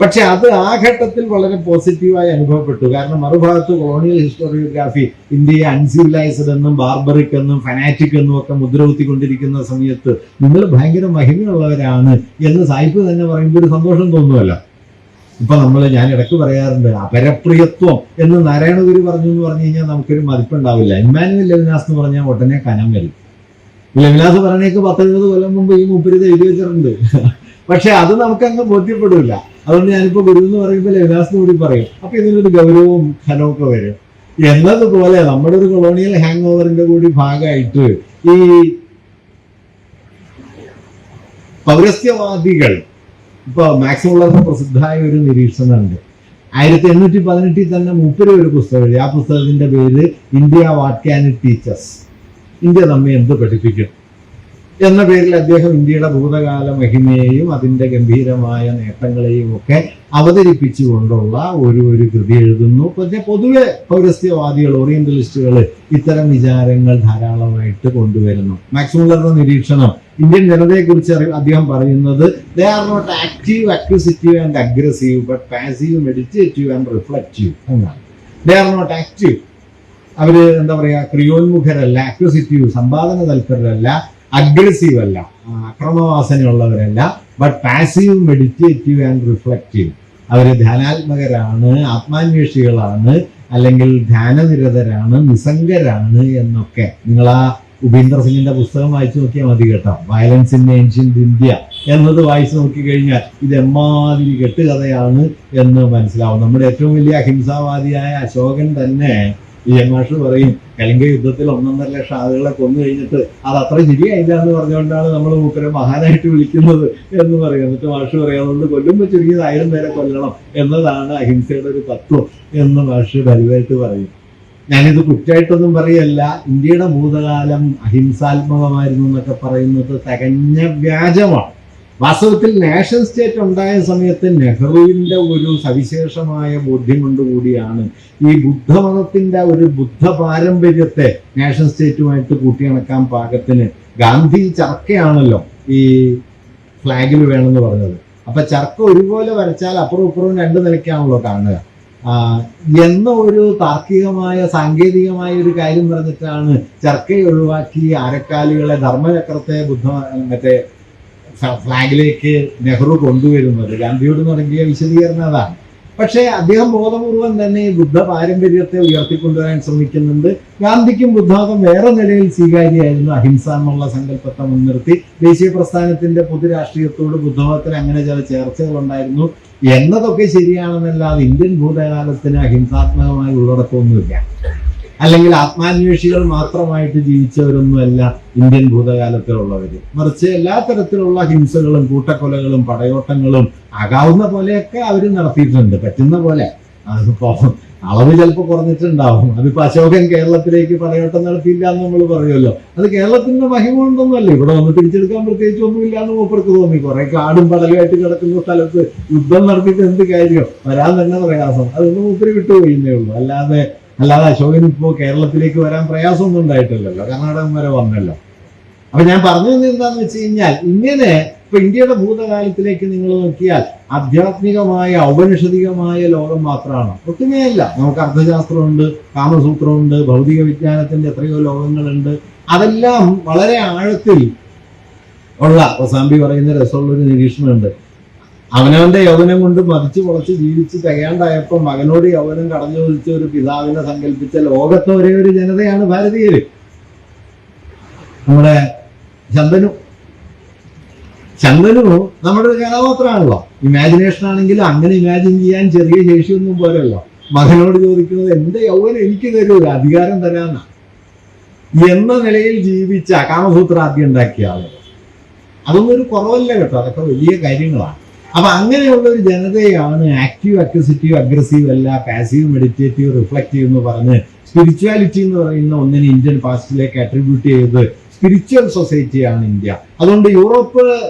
പക്ഷെ അത് ആ ഘട്ടത്തിൽ വളരെ പോസിറ്റീവായി അനുഭവപ്പെട്ടു. കാരണം മറുഭാഗത്ത് കൊളോണിയൽ ഹിസ്റ്റോറിയോഗ്രാഫി ഇന്ത്യയെ അൺസിവിലൈസ്ഡ് എന്നും ബാർബറിക് എന്നും ഫനാറ്റിക് എന്നും ഒക്കെ മുദ്രകുത്തിക്കൊണ്ടിരിക്കുന്ന സമയത്ത് നിങ്ങൾ ഭയങ്കര മഹിമയുള്ളവരാണ് എന്ന് സായിപ്പ് തന്നെ പറയുമ്പോൾ ഒരു സന്തോഷം തോന്നുമല്ലോ. ഇപ്പൊ ഞാൻ ഇടയ്ക്ക് പറയാറുണ്ട്, അപരപ്രിയത്വം എന്ന് നാരായണഗുരു പറഞ്ഞു എന്ന് പറഞ്ഞു കഴിഞ്ഞാൽ നമുക്കൊരു മതിപ്പുണ്ടാവില്ല. ഇമ്മാനുവൽ ലെവിനാസ് എന്ന് പറഞ്ഞാൽ ഉടനെ കനം വരും. ലെവിനാസ് പറഞ്ഞേക്ക് 10-20 കൊല്ലം മുമ്പ് ഈ മൂപ്പര് എഴുതി വെച്ചിട്ടുണ്ട്. പക്ഷെ അത് നമുക്കങ്ങ് ബോധ്യപ്പെടില്ല. അതുകൊണ്ട് ഞാനിപ്പോ ഗുരു എന്ന് പറയുമ്പോൾ ലെവിനാസിന് കൂടി പറയും. അപ്പൊ ഇതിനൊരു ഗൗരവവും ഖനമൊക്കെ വരും. എന്നതുപോലെ നമ്മുടെ ഒരു കൊളോണിയൽ ഹാങ് ഓവറിന്റെ കൂടി ഭാഗമായിട്ട് ഈ പൗരസ്ത്യവാദികൾ ഇപ്പൊ മാക്സ് മുള്ളറിന്റെ പ്രസിദ്ധമായ ഒരു നിരീക്ഷണമുണ്ട്. 1818 തന്നെ മൂപ്പര് ഒരു പുസ്തകം എഴുതി. ആ പുസ്തകത്തിന്റെ പേര് India what can it teaches, India നമ്മെ എന്ത് പഠിപ്പിക്കും എന്ന പേരിൽ അദ്ദേഹം ഇന്ത്യയുടെ ഭൂതകാല മഹിമയെയും അതിൻ്റെ ഗംഭീരമായ നേട്ടങ്ങളെയും ഒക്കെ അവതരിപ്പിച്ചുകൊണ്ടുള്ള ഒരു കൃതി എഴുതുന്നു. പക്ഷേ പൊതുവെ പൗരസ്ത്യവാദികൾ, ഓറിയന്റലിസ്റ്റുകൾ ഇത്തരം വിചാരങ്ങൾ ധാരാളമായിട്ട് കൊണ്ടുവരുന്നു. മാക്സ് മുള്ളറുടെ നിരീക്ഷണം ഇന്ത്യൻ ജനതയെക്കുറിച്ച് അദ്ദേഹം പറയുന്നത്, they are not active, acquisitive and aggressive, but passive, meditative and reflective എന്നാണ്. ദേ ആർ നോട്ട് ആക്റ്റീവ്, അവര് എന്താ പറയാ, ക്രിയോന്മുഖരല്ല, അക്വിസിറ്റീവ്, സമ്പാദന തൽപരരല്ല, അഗ്രസീവ് അല്ല, അക്രമവാസനയുള്ളവരല്ല, but passive, meditative and reflective. അവര് ധ്യാനാത്മകരാണ്, ആത്മാന്വേഷികളാണ്, അല്ലെങ്കിൽ ധ്യാനനിരതരാണ്, നിസ്സംഗരാണ് എന്നൊക്കെ നിങ്ങൾ ആ ഉപീന്ദർ സിംഗിന്റെ പുസ്തകം വായിച്ചു നോക്കിയാൽ മതി കേട്ടോ, വയലൻസ് ഇൻ ഏൻഷ്യന്റ് ഇന്ത്യ എന്നത് വായിച്ചു നോക്കിക്കഴിഞ്ഞാൽ ഇത് എമ്മാതിരി കെട്ടുകഥയാണ് എന്ന് മനസ്സിലാവും. നമ്മുടെ ഏറ്റവും വലിയ അഹിംസാവാദിയായ അശോകൻ തന്നെ ഈ മാഷ് പറയും, കലിംഗ യുദ്ധത്തിൽ 1.5 ലക്ഷം ആളുകളെ കൊന്നു കഴിഞ്ഞിട്ട് അത് അത്ര ശരിയായില്ല എന്ന് പറഞ്ഞുകൊണ്ടാണ് നമ്മൾ മൂപ്പരെ മഹാനായിട്ട് വിളിക്കുന്നത് എന്ന് പറയും. എന്നിട്ട് മാഷ് പറയും, അതുകൊണ്ട് കൊല്ലുമ്പോൾ ചുരുങ്ങിയത് 1000 പേരെ കൊല്ലണം എന്നതാണ് അഹിംസയുടെ ഒരു തത്വം എന്ന് മാഷ് വലുതായിട്ട് പറയും. ഞാനിത് കുറ്റമായിട്ടൊന്നും പറയല്ല. ഇന്ത്യയുടെ ഭൂതകാലം അഹിംസാത്മകമായിരുന്നു എന്നൊക്കെ പറയുന്നത് തികഞ്ഞ വ്യാജമാണ്. വാസ്തവത്തിൽ നാഷൻ സ്റ്റേറ്റ് ഉണ്ടായ സമയത്ത് നെഹ്റുവിൻ്റെ ഒരു സവിശേഷമായ ബോധ്യം കൊണ്ടുകൂടിയാണ് ഈ ബുദ്ധമതത്തിൻ്റെ ഒരു ബുദ്ധ പാരമ്പര്യത്തെ നാഷൻ സ്റ്റേറ്റുമായിട്ട് കൂട്ടിയിണക്കാൻ പാകത്തിന് ഗാന്ധി ചർക്കയാണല്ലോ ഈ ഫ്ലാഗിൽ വേണമെന്ന് പറഞ്ഞത്. അപ്പൊ ചർക്ക ഒരുപോലെ വരച്ചാൽ അപ്പുറവും ഇപ്പുറവും 2 നിലയ്ക്കാണല്ലോ കാണുക എന്ന ഒരു താർക്കികമായ സാങ്കേതികമായ ഒരു കാര്യം പറഞ്ഞിട്ടാണ് ചർക്കയെ ഒഴിവാക്കി അരക്കാലുകളെ ധർമ്മചക്രത്തെ മറ്റേ ഫ്ലാഗിലേക്ക് നെഹ്റു കൊണ്ടുവരുന്നത്. ഗാന്ധിയോട് തുടങ്ങിയ വിശദീകരണം അതാണ്. പക്ഷേ അദ്ദേഹം ബോധപൂർവം തന്നെ ഈ ബുദ്ധ പാരമ്പര്യത്തെ ഉയർത്തിക്കൊണ്ടുവരാൻ ശ്രമിക്കുന്നുണ്ട്. ഗാന്ധിക്കും ബുദ്ധമതം വേറെ നിലയിൽ സ്വീകാര്യമായിരുന്നു. അഹിംസ എന്നുള്ള സങ്കല്പത്തെ മുൻനിർത്തി ദേശീയ പ്രസ്ഥാനത്തിന്റെ പൊതുരാഷ്ട്രീയത്തോട് ബുദ്ധമതത്തിന് അങ്ങനെ ചില ചേർച്ചകൾ ഉണ്ടായിരുന്നു എന്നതൊക്കെ ശരിയാണെന്നല്ലാതെ ഇന്ത്യൻ ഭൂതകാലത്തിന് അഹിംസാത്മകമായി ഉള്ളടക്കമൊന്നുമില്ല. അല്ലെങ്കിൽ ആത്മാന്വേഷികൾ മാത്രമായിട്ട് ജീവിച്ചവരൊന്നുമല്ല ഇന്ത്യൻ ഭൂതകാലത്തിലുള്ളവർ. മറിച്ച് എല്ലാ തരത്തിലുള്ള ഹിംസകളും കൂട്ടക്കൊലകളും പടയോട്ടങ്ങളും ആകാവുന്ന പോലെയൊക്കെ അവർ നടത്തിയിട്ടുണ്ട്, പറ്റുന്ന പോലെ. അതിപ്പോ അളവ് ചിലപ്പോൾ കുറഞ്ഞിട്ടുണ്ടാവും. അതിപ്പോ അശോകൻ കേരളത്തിലേക്ക് പടയോട്ടം നടത്തിയില്ല എന്ന് നമ്മൾ പറയുമല്ലോ, അത് കേരളത്തിന്റെ മഹിമ കൊണ്ടൊന്നുമല്ല. ഇവിടെ വന്ന് തിരിച്ചെടുക്കാൻ പ്രത്യേകിച്ച് ഒന്നുമില്ല എന്ന് മൂപ്പർക്ക് തോന്നി. കുറെ കാടും പടലുമായിട്ട് കിടക്കുന്ന സ്ഥലത്ത് യുദ്ധം നടത്തിയിട്ട് എന്ത് കാര്യം, വരാൻ തന്നെ പ്രയാസം. അതൊന്നും മൂപ്പര് വിട്ടുപോയിന്നേ ഉള്ളൂ. അല്ലാതെ അശോകന് ഇപ്പോൾ കേരളത്തിലേക്ക് വരാൻ പ്രയാസമൊന്നും ഉണ്ടായിട്ടില്ലല്ലോ, കർണാടകം വരെ വന്നല്ലോ. അപ്പൊ ഞാൻ പറഞ്ഞു തന്നത് എന്താന്ന് വെച്ച് കഴിഞ്ഞാൽ, ഇങ്ങനെ ഇപ്പൊ ഇന്ത്യയുടെ ഭൂതകാലത്തിലേക്ക് നിങ്ങൾ നോക്കിയാൽ ആധ്യാത്മികമായ ഔപനിഷദികമായ ലോകം മാത്രമാണ്, ഒട്ടുമേയല്ല. നമുക്ക് അർത്ഥശാസ്ത്രമുണ്ട്, കാമസൂത്രമുണ്ട്, ഭൗതിക വിജ്ഞാനത്തിന്റെ എത്രയോ ലോകങ്ങളുണ്ട്. അതെല്ലാം വളരെ ആഴത്തിൽ ഉള്ള ഒസാംബി പറയുന്ന രസമുള്ളൊരു നിരീക്ഷണമുണ്ട്. അവനവന്റെ യൗവനം കൊണ്ട് മതിച്ചു പൊളച്ച് ജീവിച്ച് തികയാണ്ടായപ്പോൾ മകനോട് യൗവനം കടഞ്ഞു ചോദിച്ച ഒരു പിതാവിനെ സങ്കല്പിച്ച ലോകത്തെ ഒരേ ഒരു ജനതയാണ് ഭാരതീയര്. നമ്മുടെ ശന്തനു നമ്മുടെ ഒരു കഥാപാത്രമാണല്ലോ. ഇമാജിനേഷൻ ആണെങ്കിലും അങ്ങനെ ഇമാജിൻ ചെയ്യാൻ ചെറിയ ശേഷിയൊന്നും പോരല്ലോ. മകനോട് ചോദിക്കുന്നത് എന്റെ യൗവനം എനിക്ക് തരൂ, അധികാരം തരാന്ന എന്ന നിലയിൽ ജീവിച്ച കാമസൂത്രം ആദ്യം ഉണ്ടാക്കിയ ആളുകൾ. അതൊന്നും ഒരു കുറവല്ല കേട്ടോ, അതൊക്കെ വലിയ കാര്യങ്ങളാണ്. അപ്പൊ അങ്ങനെയുള്ള ഒരു ജനതയാണ് ആക്റ്റീവ് അക്വിസിറ്റീവ് അഗ്രസീവ് അല്ല, പാസീവ് മെഡിറ്റേറ്റീവ് റിഫ്ലക്റ്റീവ് എന്ന് പറഞ്ഞ് സ്പിരിച്വാലിറ്റി എന്ന് പറയുന്ന ഒന്നിനെ ഇന്ത്യൻ പാസ്റ്റിലേക്ക് അട്രിബ്യൂട്ട് ചെയ്ത് സ്പിരിച്വൽ സൊസൈറ്റിയാണ് ഇന്ത്യ. അതുകൊണ്ട് യൂറോപ്പ്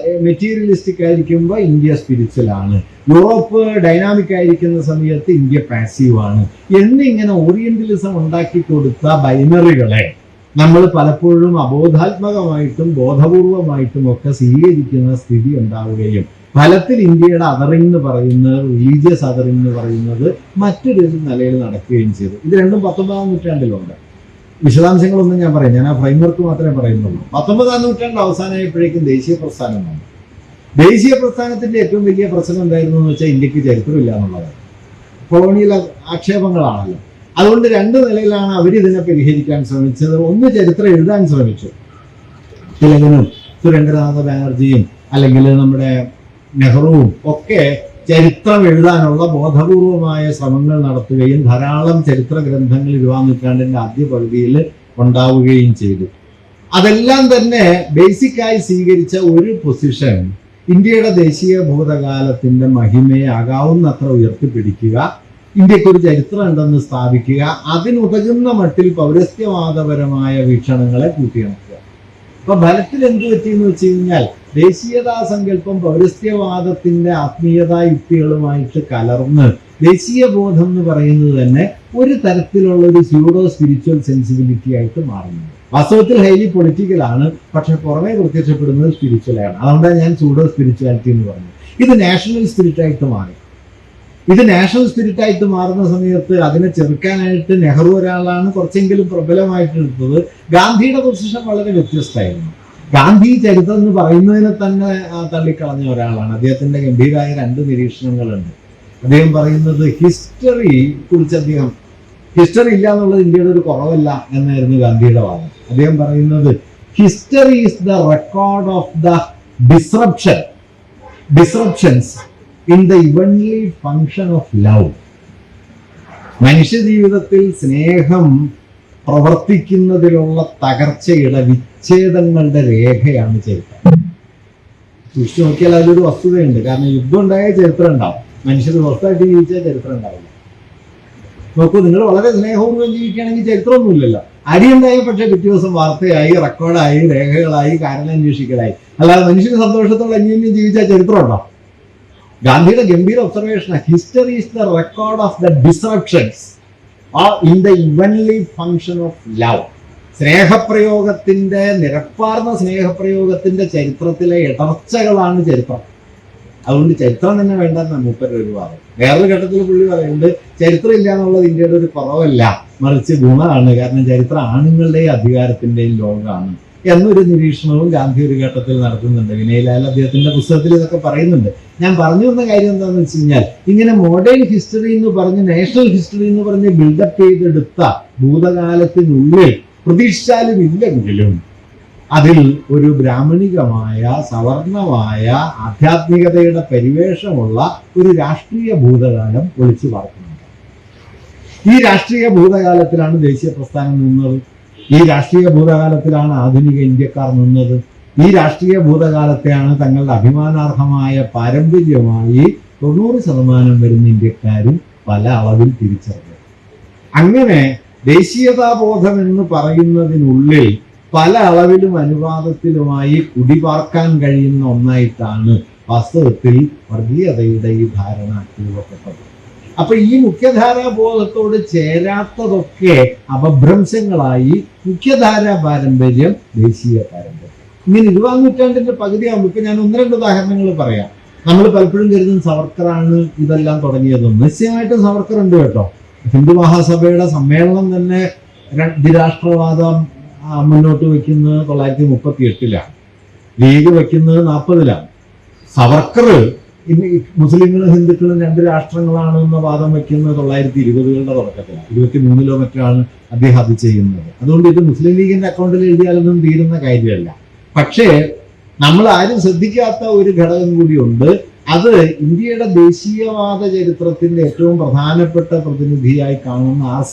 മെറ്റീരിയലിസ്റ്റിക് ആയിരിക്കുമ്പോൾ ഇന്ത്യ സ്പിരിച്വൽ ആണ്, യൂറോപ്പ് ഡൈനാമിക് ആയിരിക്കുന്ന സമയത്ത് ഇന്ത്യ പാസീവ് ആണ് എന്നിങ്ങനെ ഓറിയന്റലിസം ഉണ്ടാക്കി കൊടുത്ത ബൈനറികളെ നമ്മൾ പലപ്പോഴും അബോധാത്മകമായിട്ടും ബോധപൂർവമായിട്ടും ഒക്കെ സ്വീകരിക്കുന്ന സ്ഥിതി ഉണ്ടാവുകയും ഫലത്തിൽ ഇന്ത്യയുടെ അതറിംഗ് എന്ന് പറയുന്നത്, റിലീജിയസ് അതറിംഗ് എന്ന് പറയുന്നത് മറ്റൊരു നിലയിൽ നടക്കുകയും ചെയ്തു. ഇത് രണ്ടും 19-ാം നൂറ്റാണ്ടിലുണ്ട്. വിശദാംശങ്ങളൊന്നും ഞാൻ പറയും, ഞാൻ ആ ഫ്രെയിംവർക്ക് മാത്രമേ പറയുന്നുള്ളൂ. 19-ാം നൂറ്റാണ്ട് അവസാനമായപ്പോഴേക്കും ദേശീയ പ്രസ്ഥാനം വന്നു. ദേശീയ പ്രസ്ഥാനത്തിന്റെ ഏറ്റവും വലിയ പ്രശ്നം എന്തായിരുന്നു എന്ന് വെച്ചാൽ ഇന്ത്യക്ക് ചരിത്രമില്ല എന്നുള്ളത്. കൊളോണിയൽ ആക്ഷേപങ്ങളാണല്ലോ. അതുകൊണ്ട് 2 നിലയിലാണ് അവരിതിനെ പരിഹരിക്കാൻ ശ്രമിച്ചത്. ഒന്ന്, ചരിത്രം എഴുതാൻ ശ്രമിച്ചു. തിലകനും സുരേന്ദ്രനാഥ ബാനർജിയും അല്ലെങ്കിൽ നമ്മുടെ നെഹ്റുവും ഒക്കെ ചരിത്രം എഴുതാനുള്ള ബോധപൂർവമായ ശ്രമങ്ങൾ നടത്തുകയും ധാരാളം ചരിത്ര ഗ്രന്ഥങ്ങൾ 20-ാം നൂറ്റാണ്ടിന്റെ ആദ്യ പകുതിയിൽ ഉണ്ടാവുകയും ചെയ്തു. അതെല്ലാം തന്നെ ബേസിക്കായി സ്വീകരിച്ച ഒരു പൊസിഷൻ ഇന്ത്യയുടെ ദേശീയ ഭൂതകാലത്തിന്റെ മഹിമയെ ആകാവുന്നത്ര ഉയർത്തിപ്പിടിക്കുക, ഇന്ത്യക്കൊരു ചരിത്രം ഉണ്ടെന്ന് സ്ഥാപിക്കുക, അതിനുതകുന്ന മട്ടിൽ പൗരസ്ത്യവാദപരമായ വീക്ഷണങ്ങളെ കൂട്ടിയിണക്കുക. അപ്പൊ ഫലത്തിൽ എന്ത് പറ്റിയെന്ന് വെച്ച് കഴിഞ്ഞാൽ ദേശീയതാ സങ്കല്പം പൗരസ്ത്യവാദത്തിന്റെ ആത്മീയതാ യുക്തികളുമായിട്ട് കലർന്ന് ദേശീയ ബോധം എന്ന് പറയുന്നത് തന്നെ ഒരു തരത്തിലുള്ള ഒരു സ്യൂഡോ സ്പിരിച്വൽ സെൻസിബിലിറ്റി ആയിട്ട് മാറുന്നുണ്ട്. വാസ്തവത്തിൽ ഹൈലി പൊളിറ്റിക്കലാണ്, പക്ഷെ പുറമേ പ്രത്യക്ഷപ്പെടുന്നത് സ്പിരിച്വലാണ്. അതുകൊണ്ടാണ് ഞാൻ സ്യൂഡോ സ്പിരിച്വാലിറ്റി എന്ന് പറഞ്ഞത്. ഇത് നാഷണൽ സ്പിരിറ്റായിട്ട് മാറി. ഇത് നാഷണൽ സ്പിരിറ്റായിട്ട് മാറുന്ന സമയത്ത് അതിനെ ചെറുക്കാനായിട്ട് നെഹ്റു ഒരാളാണ് കുറച്ചെങ്കിലും പ്രബലമായിട്ട് എടുത്തത്. ഗാന്ധിയുടെ പൊസിഷൻ വളരെ വ്യത്യസ്തമായിരുന്നു. ഗാന്ധി ചരിത്രം എന്ന് പറയുന്നതിനെ തന്നെ തള്ളിക്കളഞ്ഞ ഒരാളാണ്. അദ്ദേഹത്തിന്റെ ഗംഭീരമായ 2 നിരീക്ഷണങ്ങളുണ്ട്. അദ്ദേഹം പറയുന്നത് ഹിസ്റ്ററി കുറിച്ച് അദ്ദേഹം ഹിസ്റ്ററി ഇല്ല എന്നുള്ളത് ഇന്ത്യയുടെ ഒരു കുറവല്ല എന്നായിരുന്നു ഗാന്ധിയുടെ വാദം. അദ്ദേഹം പറയുന്നത് history is the record of the disruptions in the evenly function of love. മനുഷ്യ ജീവിതത്തിൽ സ്നേഹം പ്രവർത്തിക്കുന്നതിലുള്ള തകർച്ചയുടെ വിച്ഛേദങ്ങളുടെ രേഖയാണ് ചരിത്രം. സൂക്ഷിച്ചു നോക്കിയാൽ അതിലൊരു വസ്തുതയുണ്ട്. കാരണം യുദ്ധം ഉണ്ടായ ചരിത്രം ഉണ്ടാവും, മനുഷ്യർ സ്വസ്ഥമായിട്ട് ജീവിച്ചാൽ ചരിത്രം ഉണ്ടാവില്ല. നോക്കൂ, നിങ്ങൾ വളരെ സ്നേഹപൂർവ്വം ജീവിക്കുകയാണെങ്കിൽ ചരിത്രമൊന്നുമില്ലല്ലോ. അടിയുണ്ടായ പക്ഷേ പിറ്റേ ദിവസം വാർത്തയായി, റെക്കോർഡായി, രേഖകളായി, കാരണാന്വേഷിക്കലായി. അല്ലാതെ മനുഷ്യന് സന്തോഷത്തോടെ അന്യോന്യം ജീവിച്ചാൽ ചരിത്രം ഉണ്ടോ? ഗാന്ധിയുടെ ഗംഭീര observation, history is the record of the disruptions in the evenly function of love. സ്നേഹപ്രയോഗത്തിന്റെ, നിരപ്പാർന്ന സ്നേഹപ്രയോഗത്തിന്റെ ചരിത്രത്തിലെ ഇടർച്ചകളാണ് ചരിത്രം. അതുകൊണ്ട് ചരിത്രം തന്നെ വേണ്ടെന്നാണ് മൂപ്പരുടെ ഒരു വാദം. വേറൊരു ഘട്ടത്തിൽ പുള്ളി പറയുന്നുണ്ട്, ചരിത്രം ഇല്ല എന്നുള്ളത് ഇന്ത്യയുടെ ഒരു കുറവല്ല, മറിച്ച് ഗുണമാണ്. കാരണം ചരിത്രം ആണുങ്ങളുടെയും അധികാരത്തിന്റെയും ലോകമാണ് എന്നൊരു നിരീക്ഷണവും ഗാന്ധി ഒരു ഘട്ടത്തിൽ നടത്തുന്നുണ്ട്. വിനയലാൽ അദ്ദേഹത്തിന്റെ പുസ്തകത്തിൽ ഇതൊക്കെ പറയുന്നുണ്ട്. ഞാൻ പറഞ്ഞു വന്ന കാര്യം എന്താണെന്ന് വെച്ച് കഴിഞ്ഞാൽ, ഇങ്ങനെ മോഡേൺ ഹിസ്റ്ററി എന്ന് പറഞ്ഞ്, നാഷണൽ ഹിസ്റ്ററി എന്ന് പറഞ്ഞ് ബിൽഡപ്പ് ചെയ്തെടുത്ത ഭൂതകാലത്തിനുള്ളിൽ പ്രതീക്ഷിച്ചാലും ഇല്ലെങ്കിലും അതിൽ ഒരു ബ്രാഹ്മണികമായ, സവർണമായ, ആധ്യാത്മികതയുടെ പരിവേഷമുള്ള ഒരു രാഷ്ട്രീയ ഭൂതകാലം ഒളിച്ചു പാർക്കുന്നുണ്ട്. ഈ രാഷ്ട്രീയ ഭൂതകാലത്തിലാണ് ദേശീയ പ്രസ്ഥാനം നിന്നത്. ഈ രാഷ്ട്രീയ ഭൂതകാലത്തിലാണ് ആധുനിക ഇന്ത്യക്കാർ നിന്നത്. ഈ രാഷ്ട്രീയ ഭൂതകാലത്തെയാണ് തങ്ങളുടെ അഭിമാനാർഹമായ പാരമ്പര്യമായി 90% വരുന്ന ഇന്ത്യക്കാരും പല അളവിൽ തിരിച്ചറിഞ്ഞത്. അങ്ങനെ ദേശീയതാബോധം എന്ന് പറയുന്നതിനുള്ളിൽ പല അളവിലും അനുവാദത്തിലുമായി കുടിപാർക്കാൻ കഴിയുന്ന ഒന്നായിട്ടാണ് വാസ്തവത്തിൽ വർഗീയതയുടെ ഈ ധാരണ രൂപപ്പെട്ടത്. അപ്പൊ ഈ മുഖ്യധാരാബോധത്തോട് ചേരാത്തതൊക്കെ അപഭ്രംശങ്ങളായി മുഖ്യധാരാ പാരമ്പര്യം, ദേശീയ പാരമ്പര്യം. ഇങ്ങനെ 20-ാം നൂറ്റാണ്ടിന്റെ പകുതിയാകുമ്പോൾ, ഇപ്പൊ ഞാൻ 1-2 ഉദാഹരണങ്ങൾ പറയാം. നമ്മൾ പലപ്പോഴും കരുതും സവർക്കറാണ് ഇതെല്ലാം തുടങ്ങിയതെന്ന്. നിശ്ചയമായിട്ടും സവർക്കർ ഉണ്ട് കേട്ടോ. ഹിന്ദു മഹാസഭയുടെ സമ്മേളനം തന്നെ ദ്വിരാഷ്ട്രവാദം മുന്നോട്ട് വയ്ക്കുന്നത് 1938-ലാണ്. ലീഗ് വയ്ക്കുന്നത് 40-ലാണ്. സവർക്കർ മുസ്ലിങ്ങളും ഹിന്ദുക്കളും 2 രാഷ്ട്രങ്ങളാണ് എന്ന വാദം വയ്ക്കുന്നത് 1920-കളുടെ തുടക്കത്തിലാണ്. 23-ലോ മറ്റാണ് അദ്ദേഹം അത് ചെയ്യുന്നത്. അതുകൊണ്ട് ഇത് മുസ്ലിം ലീഗിന്റെ അക്കൗണ്ടിൽ എഴുതിയാലൊന്നും തീരുന്ന കാര്യമല്ല. പക്ഷേ നമ്മൾ ആരും ശ്രദ്ധിക്കാത്ത ഒരു ഘടകം കൂടിയുണ്ട്. അത് ഇന്ത്യയുടെ ദേശീയവാദ ചരിത്രത്തിന്റെ ഏറ്റവും പ്രധാനപ്പെട്ട പ്രതിനിധിയായി കാണുന്ന R.C.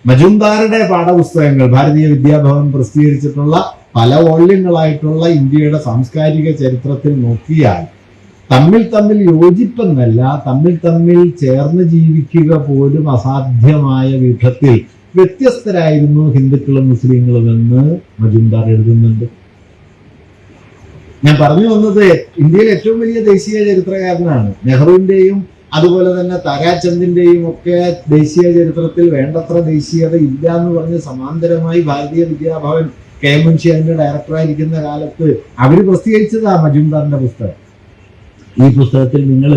മജുംദാറുടെ പാഠപുസ്തകങ്ങൾ, ഭാരതീയ വിദ്യാഭവൻ പ്രസിദ്ധീകരിച്ചിട്ടുള്ള പല വോള്യങ്ങളായിട്ടുള്ള ഇന്ത്യയുടെ സാംസ്കാരിക ചരിത്രത്തിൽ നോക്കിയാൽ തമ്മിൽ യോജിപ്പെന്നല്ല, തമ്മിൽ ചേർന്ന് ജീവിക്കുക പോലും അസാധ്യമായ വിധത്തിൽ വ്യത്യസ്തരായിരുന്നു ഹിന്ദുക്കളും മുസ്ലിങ്ങളും എന്ന് മജുംദാർ എഴുതുന്നുണ്ട്. ഞാൻ പറഞ്ഞു വന്നത്, ഇന്ത്യയിലെ ഏറ്റവും വലിയ ദേശീയ ചരിത്രകാരനാണ്. നെഹ്റുവിന്റെയും അതുപോലെ തന്നെ താരാചന്ദിന്റെയും ഒക്കെ ദേശീയ ചരിത്രത്തിൽ വേണ്ടത്ര ദേശീയത ഇല്ല എന്ന് പറഞ്ഞ് സമാന്തരമായി ഭാരതീയ വിദ്യാഭവൻ KM മുൻഷി അതിന്റെ ഡയറക്ടറായിരിക്കുന്ന കാലത്ത് അവർ പ്രസിദ്ധീകരിച്ചതാ മജുംദാറിന്റെ പുസ്തകം. ഈ പുസ്തകത്തിൽ നിങ്ങൾ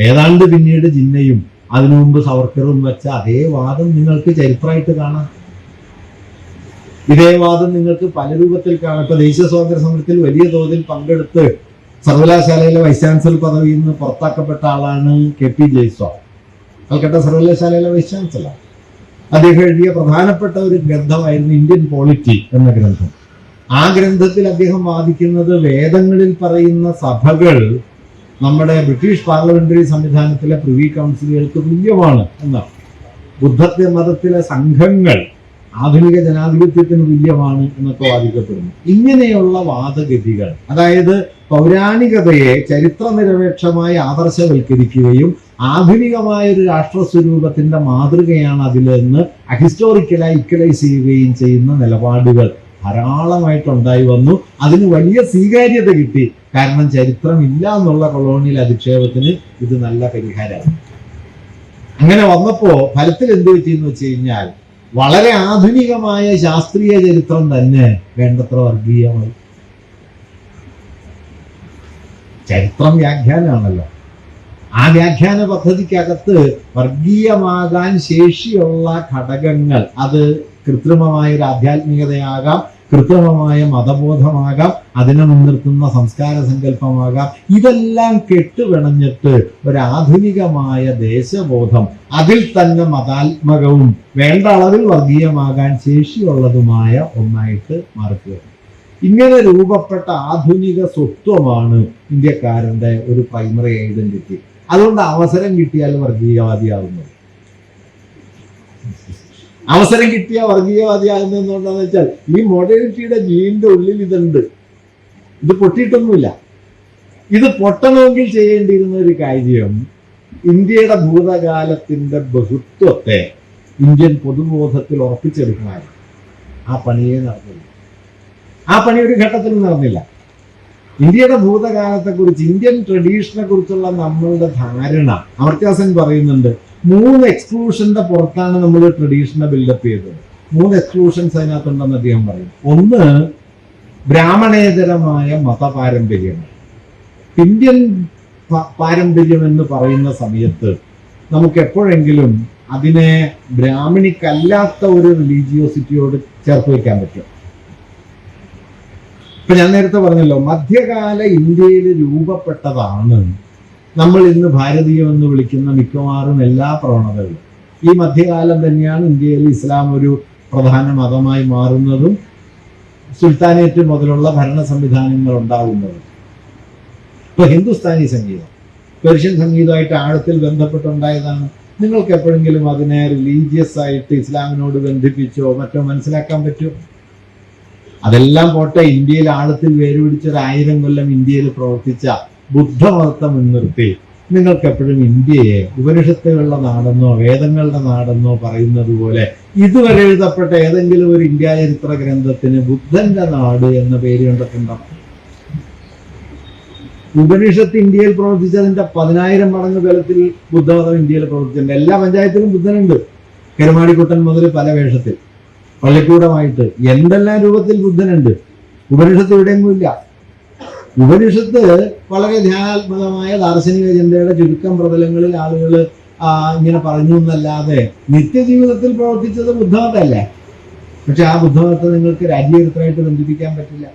ഏതാണ്ട് പിന്നീട് ജിന്നയും അതിനു മുമ്പ് സവർക്കറും വെച്ച അതേ വാദം നിങ്ങൾക്ക് ചരിത്രമായിട്ട് കാണാം. ഇതേ വാദം നിങ്ങൾക്ക് പല രൂപത്തിൽ കാണാം. ഇപ്പൊ ദേശീയ സ്വാതന്ത്ര്യ സമരത്തിൽ വലിയ തോതിൽ പങ്കെടുത്ത് സർവകലാശാലയിലെ വൈസ് ചാൻസലർ പദവിയിൽ നിന്ന് പുറത്താക്കപ്പെട്ട ആളാണ് KP ജയ്സ്വാൾ, കൽക്കട്ട സർവകലാശാലയിലെ വൈസ് ചാൻസലർ. അദ്ദേഹം എഴുതിയ പ്രധാനപ്പെട്ട ഒരു ഗ്രന്ഥമായിരുന്നു ഇന്ത്യൻ പോളിറ്റി എന്ന ഗ്രന്ഥം. ആ ഗ്രന്ഥത്തിൽ അദ്ദേഹം വാദിക്കുന്നത് വേദങ്ങളിൽ പറയുന്ന സഭകൾ നമ്മുടെ ബ്രിട്ടീഷ് പാർലമെന്ററി സംവിധാനത്തിലെ പ്രിവി കൗൺസിലുകൾക്ക് തുല്യമാണ് എന്നാണ്. ബുദ്ധ മതത്തിലെ സംഘങ്ങൾ ആധുനിക ജനാധിപത്യത്തിന് തുല്യമാണ് എന്നൊക്കെ വാദിക്കപ്പെടുന്നു. ഇങ്ങനെയുള്ള വാദഗതികൾ, അതായത് പൗരാണികതയെ ചരിത്രനിരപേക്ഷമായി ആദർശവൽക്കരിക്കുകയും ആധുനികമായ ഒരു രാഷ്ട്രസ്വരൂപത്തിന്റെ മാതൃകയാണ് അതിലെന്ന് അഹിസ്റ്റോറിക്കലായി ഇക്വലൈസ് ചെയ്യുകയും ചെയ്യുന്ന നിലപാടുകൾ ധാരാളമായിട്ടുണ്ടായി വന്നു. അതിന് വലിയ സ്വീകാര്യത കിട്ടി. കാരണം ചരിത്രം ഇല്ല എന്നുള്ള കൊളോണിയൽ അധിക്ഷേപത്തിന് ഇത് നല്ല പരിഹാരമാണ്. അങ്ങനെ വന്നപ്പോ ഫലത്തിൽ എന്ത് പറ്റിയെന്ന് വെച്ച് കഴിഞ്ഞാൽ, വളരെ ആധുനികമായ ശാസ്ത്രീയ ചരിത്രം തന്നെ വേണ്ടത്ര വർഗീയമായി. ചരിത്രം വ്യാഖ്യാനമാണല്ലോ. ആ വ്യാഖ്യാന പദ്ധതിക്കകത്ത് വർഗീയമാകാൻ ശേഷിയുള്ള ഘടകങ്ങൾ, അത് കൃത്രിമമായ ഒരു ആധ്യാത്മികതയാകാം, കൃത്രിമമായ മതബോധമാകാം, അതിനെ മുൻനിർത്തുന്ന സംസ്കാര സങ്കല്പമാകാം. ഇതെല്ലാം കെട്ടുപിണഞ്ഞിട്ട് ഒരാധുനികമായ ദേശബോധം, അതിൽ തന്നെ മതാത്മകവും വേണ്ട അളവിൽ വർഗീയമാകാൻ ശേഷിയുള്ളതുമായ ഒന്നായിട്ട് മാറുകയാണ്. ഇങ്ങനെ രൂപപ്പെട്ട ആധുനിക സ്വത്വമാണ് ഇന്ത്യക്കാരന്റെ ഒരു പ്രൈമറി ഐഡന്റിറ്റി. അതുകൊണ്ട് അവസരം കിട്ടിയാൽ വർഗീയവാദിയാകുന്നത്. അവസരം കിട്ടിയ വർഗീയവാദിയാകുന്നത് എന്തുകൊണ്ടാന്ന് വെച്ചാൽ ഈ മോഡേണിറ്റിയുടെ ജീനിന്റെ ഉള്ളിൽ ഇതുണ്ട്. ഇത് പൊട്ടിയിട്ടൊന്നുമില്ല. ഇത് പൊട്ടണമെങ്കിൽ ചെയ്യേണ്ടിയിരുന്ന ഒരു കാര്യം ഇന്ത്യയുടെ ഭൂതകാലത്തിന്റെ ബഹുത്വത്തെ ഇന്ത്യൻ പൊതുബോധത്തിൽ ഉറപ്പിച്ചെടുക്കണമായിരുന്നു. ആ പണിയെ നടന്നില്ല. ആ പണി ഒരു ഘട്ടത്തിലും നടന്നില്ല. ഇന്ത്യയുടെ ഭൂതകാലത്തെക്കുറിച്ച്, ഇന്ത്യൻ ട്രഡീഷനെ കുറിച്ചുള്ള നമ്മളുടെ ധാരണ, അമർത്യാസൻ പറയുന്നുണ്ട് 3 എക്സ്ക്ലൂഷന്റെ പുറത്താണ് നമ്മൾ ട്രഡീഷനെ ബിൽഡപ്പ് ചെയ്തത്. 3 എക്സ്ക്ലൂഷൻസ് അതിനകത്തുണ്ടെന്ന് അദ്ദേഹം പറയും. ഒന്ന്, ബ്രാഹ്മണേതരമായ മതപാരമ്പര്യം. ഇന്ത്യൻ പാരമ്പര്യം എന്ന് പറയുന്ന സമയത്ത് നമുക്ക് എപ്പോഴെങ്കിലും അതിനെ ബ്രാഹ്മണിക്കല്ലാത്ത ഒരു റിലീജിയോസിറ്റിയോട് ചേർത്ത് വയ്ക്കാൻ പറ്റും. ഇപ്പൊ ഞാൻ നേരത്തെ പറഞ്ഞല്ലോ, മധ്യകാല ഇന്ത്യയിൽ രൂപപ്പെട്ടതാണ് നമ്മൾ ഇന്ന് ഭാരതീയം എന്ന് വിളിക്കുന്ന മിക്കവാറും എല്ലാ പ്രവണതകളും. ഈ മധ്യകാലം തന്നെയാണ് ഇന്ത്യയിൽ ഇസ്ലാം ഒരു പ്രധാന മതമായി മാറുന്നതും സുൽത്താനേറ്റ് മുതലുള്ള ഭരണ സംവിധാനങ്ങൾ ഉണ്ടാകുന്നതും. ഇപ്പൊ ഹിന്ദുസ്ഥാനി സംഗീതം പേർഷ്യൻ സംഗീതമായിട്ട് ആഴത്തിൽ ബന്ധപ്പെട്ടുണ്ടായതാണ്. നിങ്ങൾക്ക് എപ്പോഴെങ്കിലും അതിനെ റിലീജിയസ് ആയിട്ട് ഇസ്ലാമിനോട് ബന്ധിപ്പിച്ചോ മറ്റോ മനസ്സിലാക്കാൻ പറ്റുമോ? അതെല്ലാം പോട്ടെ, ഇന്ത്യയിൽ ആഴത്തിൽ വേരുപിടിച്ചൊരു 1000 കൊല്ലം ഇന്ത്യയിൽ പ്രവർത്തിച്ച ബുദ്ധമതത്തെ മുൻനിർത്തി നിങ്ങൾക്ക് എപ്പോഴും ഇന്ത്യയെ ഉപനിഷത്തുകളുടെ നാടെന്നോ വേദങ്ങളുടെ നാടെന്നോ പറയുന്നത് പോലെ ഇതുവരെ എഴുതപ്പെട്ട ഏതെങ്കിലും ഒരു ഇന്ത്യ ചരിത്ര ഗ്രന്ഥത്തിന് ബുദ്ധന്റെ നാട് എന്ന പേര് കണ്ടിട്ടുണ്ടോ? ഉപനിഷത്ത് ഇന്ത്യയിൽ പ്രവർത്തിച്ചതിന്റെ 10,000 മടങ്ങ് ബലത്തിൽ ബുദ്ധമതം ഇന്ത്യയിൽ പ്രവർത്തിച്ചിട്ടുണ്ട്. എല്ലാ പഞ്ചായത്തിലും ബുദ്ധനുണ്ട്. കരുമാടിക്കുട്ടൻ മുതൽ പല വേഷത്തിൽ, പള്ളിക്കൂടമായിട്ട് എന്തെല്ലാം രൂപത്തിൽ ബുദ്ധനുണ്ട്. ഉപനിഷത്ത് ഇവിടെയൊന്നുമില്ല. ഉപനിഷത്ത് വളരെ ധ്യാനാത്മകമായ ദാർശനിക ചിന്തയുടെ ചുരുക്കം പ്രതലങ്ങളിൽ ആളുകൾ ഇങ്ങനെ പറഞ്ഞു എന്നല്ലാതെ നിത്യജീവിതത്തിൽ പ്രവർത്തിച്ചത് ബുദ്ധമതല്ലേ. പക്ഷെ ആ ബുദ്ധമതത്തെ നിങ്ങൾക്ക് രാജ്യചരിത്രമായിട്ട് ബന്ധിപ്പിക്കാൻ പറ്റില്ല.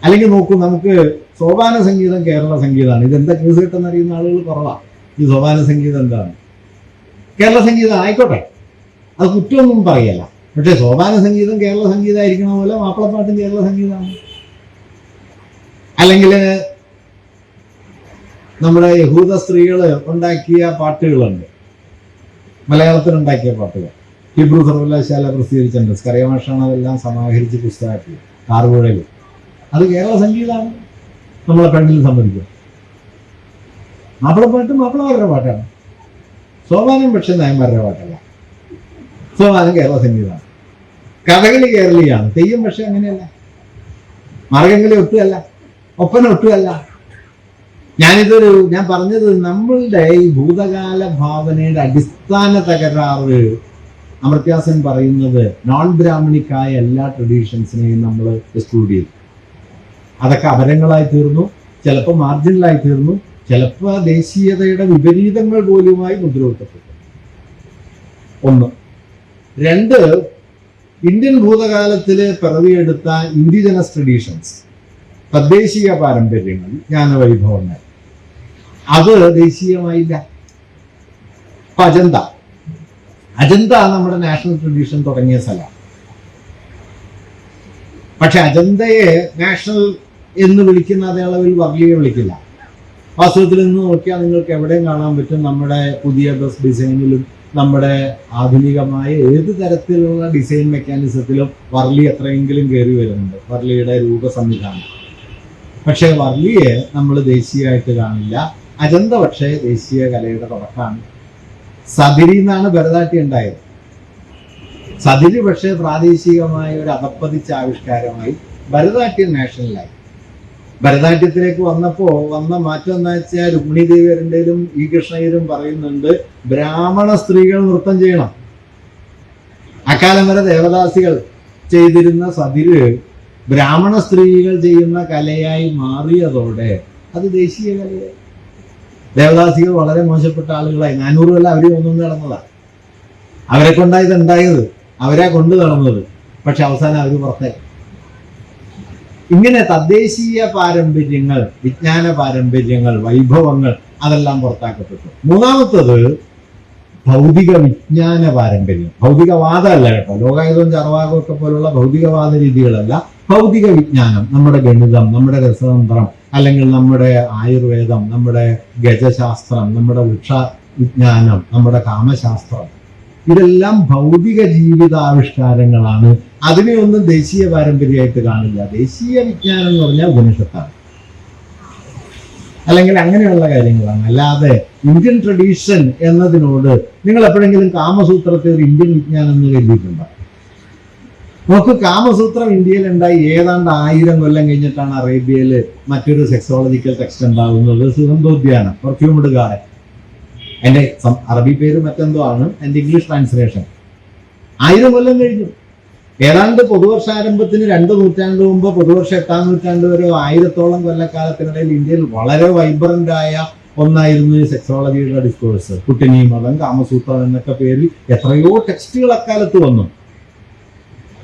അല്ലെങ്കിൽ നോക്കൂ, നമുക്ക് സോപാന സംഗീതം കേരള സംഗീതമാണ്. ഇതെന്താ കേസ് കിട്ടുന്ന അറിയുന്ന ആളുകൾ കുറവാണ്. ഈ സോപാന സംഗീതം എന്താണ്? കേരള സംഗീതം ആയിക്കോട്ടെ, അത് കുറ്റമൊന്നും പറയല്ല. പക്ഷെ സോപാന സംഗീതം കേരള സംഗീതമായിരിക്കണ പോലെ മാപ്പിളപ്പാട്ടും കേരള സംഗീതമാണ്. അല്ലെങ്കിൽ നമ്മുടെ യഹൂദ സ്ത്രീകൾ ഉണ്ടാക്കിയ പാട്ടുകളുണ്ട്, മലയാളത്തിലുണ്ടാക്കിയ പാട്ടുകൾ. ഹിബ്രു സർവകലാശാല പ്രസിദ്ധീകരിച്ചിട്ടുണ്ട്. സ്കറിയമാഷാണ് അതെല്ലാം സമാഹരിച്ച് പുസ്തകമാക്കി. കാർഗോഴയിൽ അത് കേരള സംഗീതമാണ്. നമ്മളെ പെണ്ണിൽ സമ്മതിക്കും. മാപ്പിളപ്പാട്ട് മാപ്പിളമാരുടെ പാട്ടാണ്. സോപാനം പക്ഷെ നായന്മാരുടെ പാട്ടല്ല. സോപാനം കേരള സംഗീതമാണ്. കഥകളി കേരളീയാണ്. തെയ്യം പക്ഷെ അങ്ങനെയല്ല. മാർഗംകളി ഒട്ടുമല്ല, ഒപ്പന ഒട്ടുമല്ല. ഞാൻ പറഞ്ഞത് നമ്മളുടെ ഈ ഭൂതകാല ഭാവനയുടെ അടിസ്ഥാന തകരാറ് അമർത്യാസൻ പറയുന്നത് നോൺ ബ്രാഹ്മണിക്കായ എല്ലാ ട്രഡീഷൻസിനെയും നമ്മൾ എക്സ്ക്ലൂഡ് ചെയ്തു. അതൊക്കെ അപരങ്ങളായി തീർന്നു, ചിലപ്പോൾ മാർജിനലായി തീർന്നു, ചിലപ്പോൾ ദേശീയതയുടെ വിപരീതങ്ങൾ പോലുമായി മുദ്രകുത്തപ്പെട്ടു. 1. 2, ഇന്ത്യൻ ഭൂതകാലത്തിൽ പിറവിയെടുത്ത ഇൻഡിജനസ് ട്രഡീഷൻസ്, തദ്ദേശീയ പാരമ്പര്യങ്ങൾ, ജ്ഞാനവൈഭവങ്ങൾ, അത് ദേശീയമായില്ല. അജന്ത നമ്മുടെ നാഷണൽ ട്രഡീഷൻ തുടങ്ങിയ സ്ഥലമാണ്. പക്ഷെ അജന്തയെ നാഷണൽ എന്ന് വിളിക്കുന്ന അതേ അളവിൽ വർഗീയ വിളിക്കില്ല. വാസ്തവത്തിൽ നിന്ന് നോക്കിയാൽ നിങ്ങൾക്ക് എവിടെയും കാണാൻ പറ്റും നമ്മുടെ പുതിയ ബസ് ഡിസൈനിലും നമ്മുടെ ആധുനികമായ ഏത് തരത്തിലുള്ള ഡിസൈൻ മെക്കാനിസത്തിലും വർലി എത്രയെങ്കിലും കയറി വരുന്നുണ്ട്, വർലിയുടെ രൂപ സംവിധാനം. പക്ഷെ വർലിയെ നമ്മൾ ദേശീയമായിട്ട് കാണില്ല. അജന്ത പക്ഷേ ദേശീയ കലയുടെ തുടക്കമാണ്. സതിരി എന്നാണ് ഭരതനാട്യം ഉണ്ടായത്. സതിരി പക്ഷേ പ്രാദേശികമായ ഒരു അധപ്പതിച്ച ആവിഷ്കാരമായി. ഭരതനാട്യം നാഷണലായി. ഭരതനാട്യത്തിലേക്ക് വന്ന മാറ്റം എന്താ വെച്ചാൽ രുക്മിണി ദേവിയരൻ്റെയിലും ഈ കൃഷ്ണയിലും പറയുന്നുണ്ട് ബ്രാഹ്മണ സ്ത്രീകൾ നൃത്തം ചെയ്യണം. അക്കാലം വരെ ദേവദാസികൾ ചെയ്തിരുന്ന സതിര് ബ്രാഹ്മണ സ്ത്രീകൾ ചെയ്യുന്ന കലയായി മാറിയതോടെ അത് ദേശീയ കലയായി. ദേവദാസികൾ വളരെ മോശപ്പെട്ട ആളുകളായി. 400 കൊല്ലം അവര് ഒന്നും നടന്നതാണ്. അവരെ കൊണ്ടാണ് ഇതുണ്ടായത്, അവരെ കൊണ്ടു നടന്നത്. പക്ഷെ അവസാനം അവർ പുറത്തായി. ഇങ്ങനെ തദ്ദേശീയ പാരമ്പര്യങ്ങൾ, വിജ്ഞാന പാരമ്പര്യങ്ങൾ, വൈഭവങ്ങൾ അതെല്ലാം പുറത്താക്കപ്പെട്ടു. മൂന്നാമത്തത് ഭൗതിക വിജ്ഞാന പാരമ്പര്യം. ഭൗതികവാദമല്ല കേട്ടോ, ലോകായുധവും ചർവാകവും ഒക്കെ പോലുള്ള ഭൗതികവാദ രീതികളല്ല. ഭൗതിക വിജ്ഞാനം, നമ്മുടെ ഗണിതം, നമ്മുടെ രസതന്ത്രം, അല്ലെങ്കിൽ നമ്മുടെ ആയുർവേദം, നമ്മുടെ ഗജശാസ്ത്രം, നമ്മുടെ വൃക്ഷ വിജ്ഞാനം, നമ്മുടെ കാമശാസ്ത്രം, ഇതെല്ലാം ഭൗതിക ജീവിതാവിഷ്കാരങ്ങളാണ്. അതിനെയൊന്നും ദേശീയ പാരമ്പര്യമായിട്ട് കാണില്ല. ദേശീയ വിജ്ഞാനം എന്ന് പറഞ്ഞാൽ ഉപനിഷത്താണ്, അല്ലെങ്കിൽ അങ്ങനെയുള്ള കാര്യങ്ങളാണ്. അല്ലാതെ ഇന്ത്യൻ ട്രഡീഷൻ എന്നതിനോട് നിങ്ങൾ എപ്പോഴെങ്കിലും കാമസൂത്രത്തെ ഒരു ഇന്ത്യൻ വിജ്ഞാനം എന്ന് കരുതിയിട്ടുണ്ടോ? നമുക്ക് കാമസൂത്രം ഇന്ത്യയിൽ ഉണ്ടായി ഏതാണ്ട് 1000 കൊല്ലം കഴിഞ്ഞിട്ടാണ് അറേബ്യയിൽ മറ്റൊരു സെക്സോളജിക്കൽ ടെക്സ്റ്റ് ഉണ്ടാകുന്നത്, സുഗന്ധോദ്യാനം, പെർഫ്യൂംഡ് ഗാർഡൻ. അതിന്റെ അറബി പേര് മറ്റെന്തോ ആണ്, അതിന്റെ ഇംഗ്ലീഷ് ട്രാൻസ്ലേഷൻ. 1000 കൊല്ലം കഴിഞ്ഞു. ഏതാണ്ട് പൊതുവർഷാരംഭത്തിന് 2 നൂറ്റാണ്ട് മുമ്പ്, പൊതുവർഷം 8-ാം നൂറ്റാണ്ട് വരെ 1000-ഓളം കൊല്ലക്കാലത്തിനിടയിൽ ഇന്ത്യയിൽ വളരെ വൈബ്രന്റ് ആയ ഒന്നായിരുന്നു ഈ സെക്സോളജിയുടെ ഡിസ്കോഴ്സ്. കുട്ടിനി മതം, കാമസൂത്രം എന്നൊക്കെ പേരിൽ എത്രയോ ടെക്സ്റ്റുകൾ അക്കാലത്ത് വന്നു.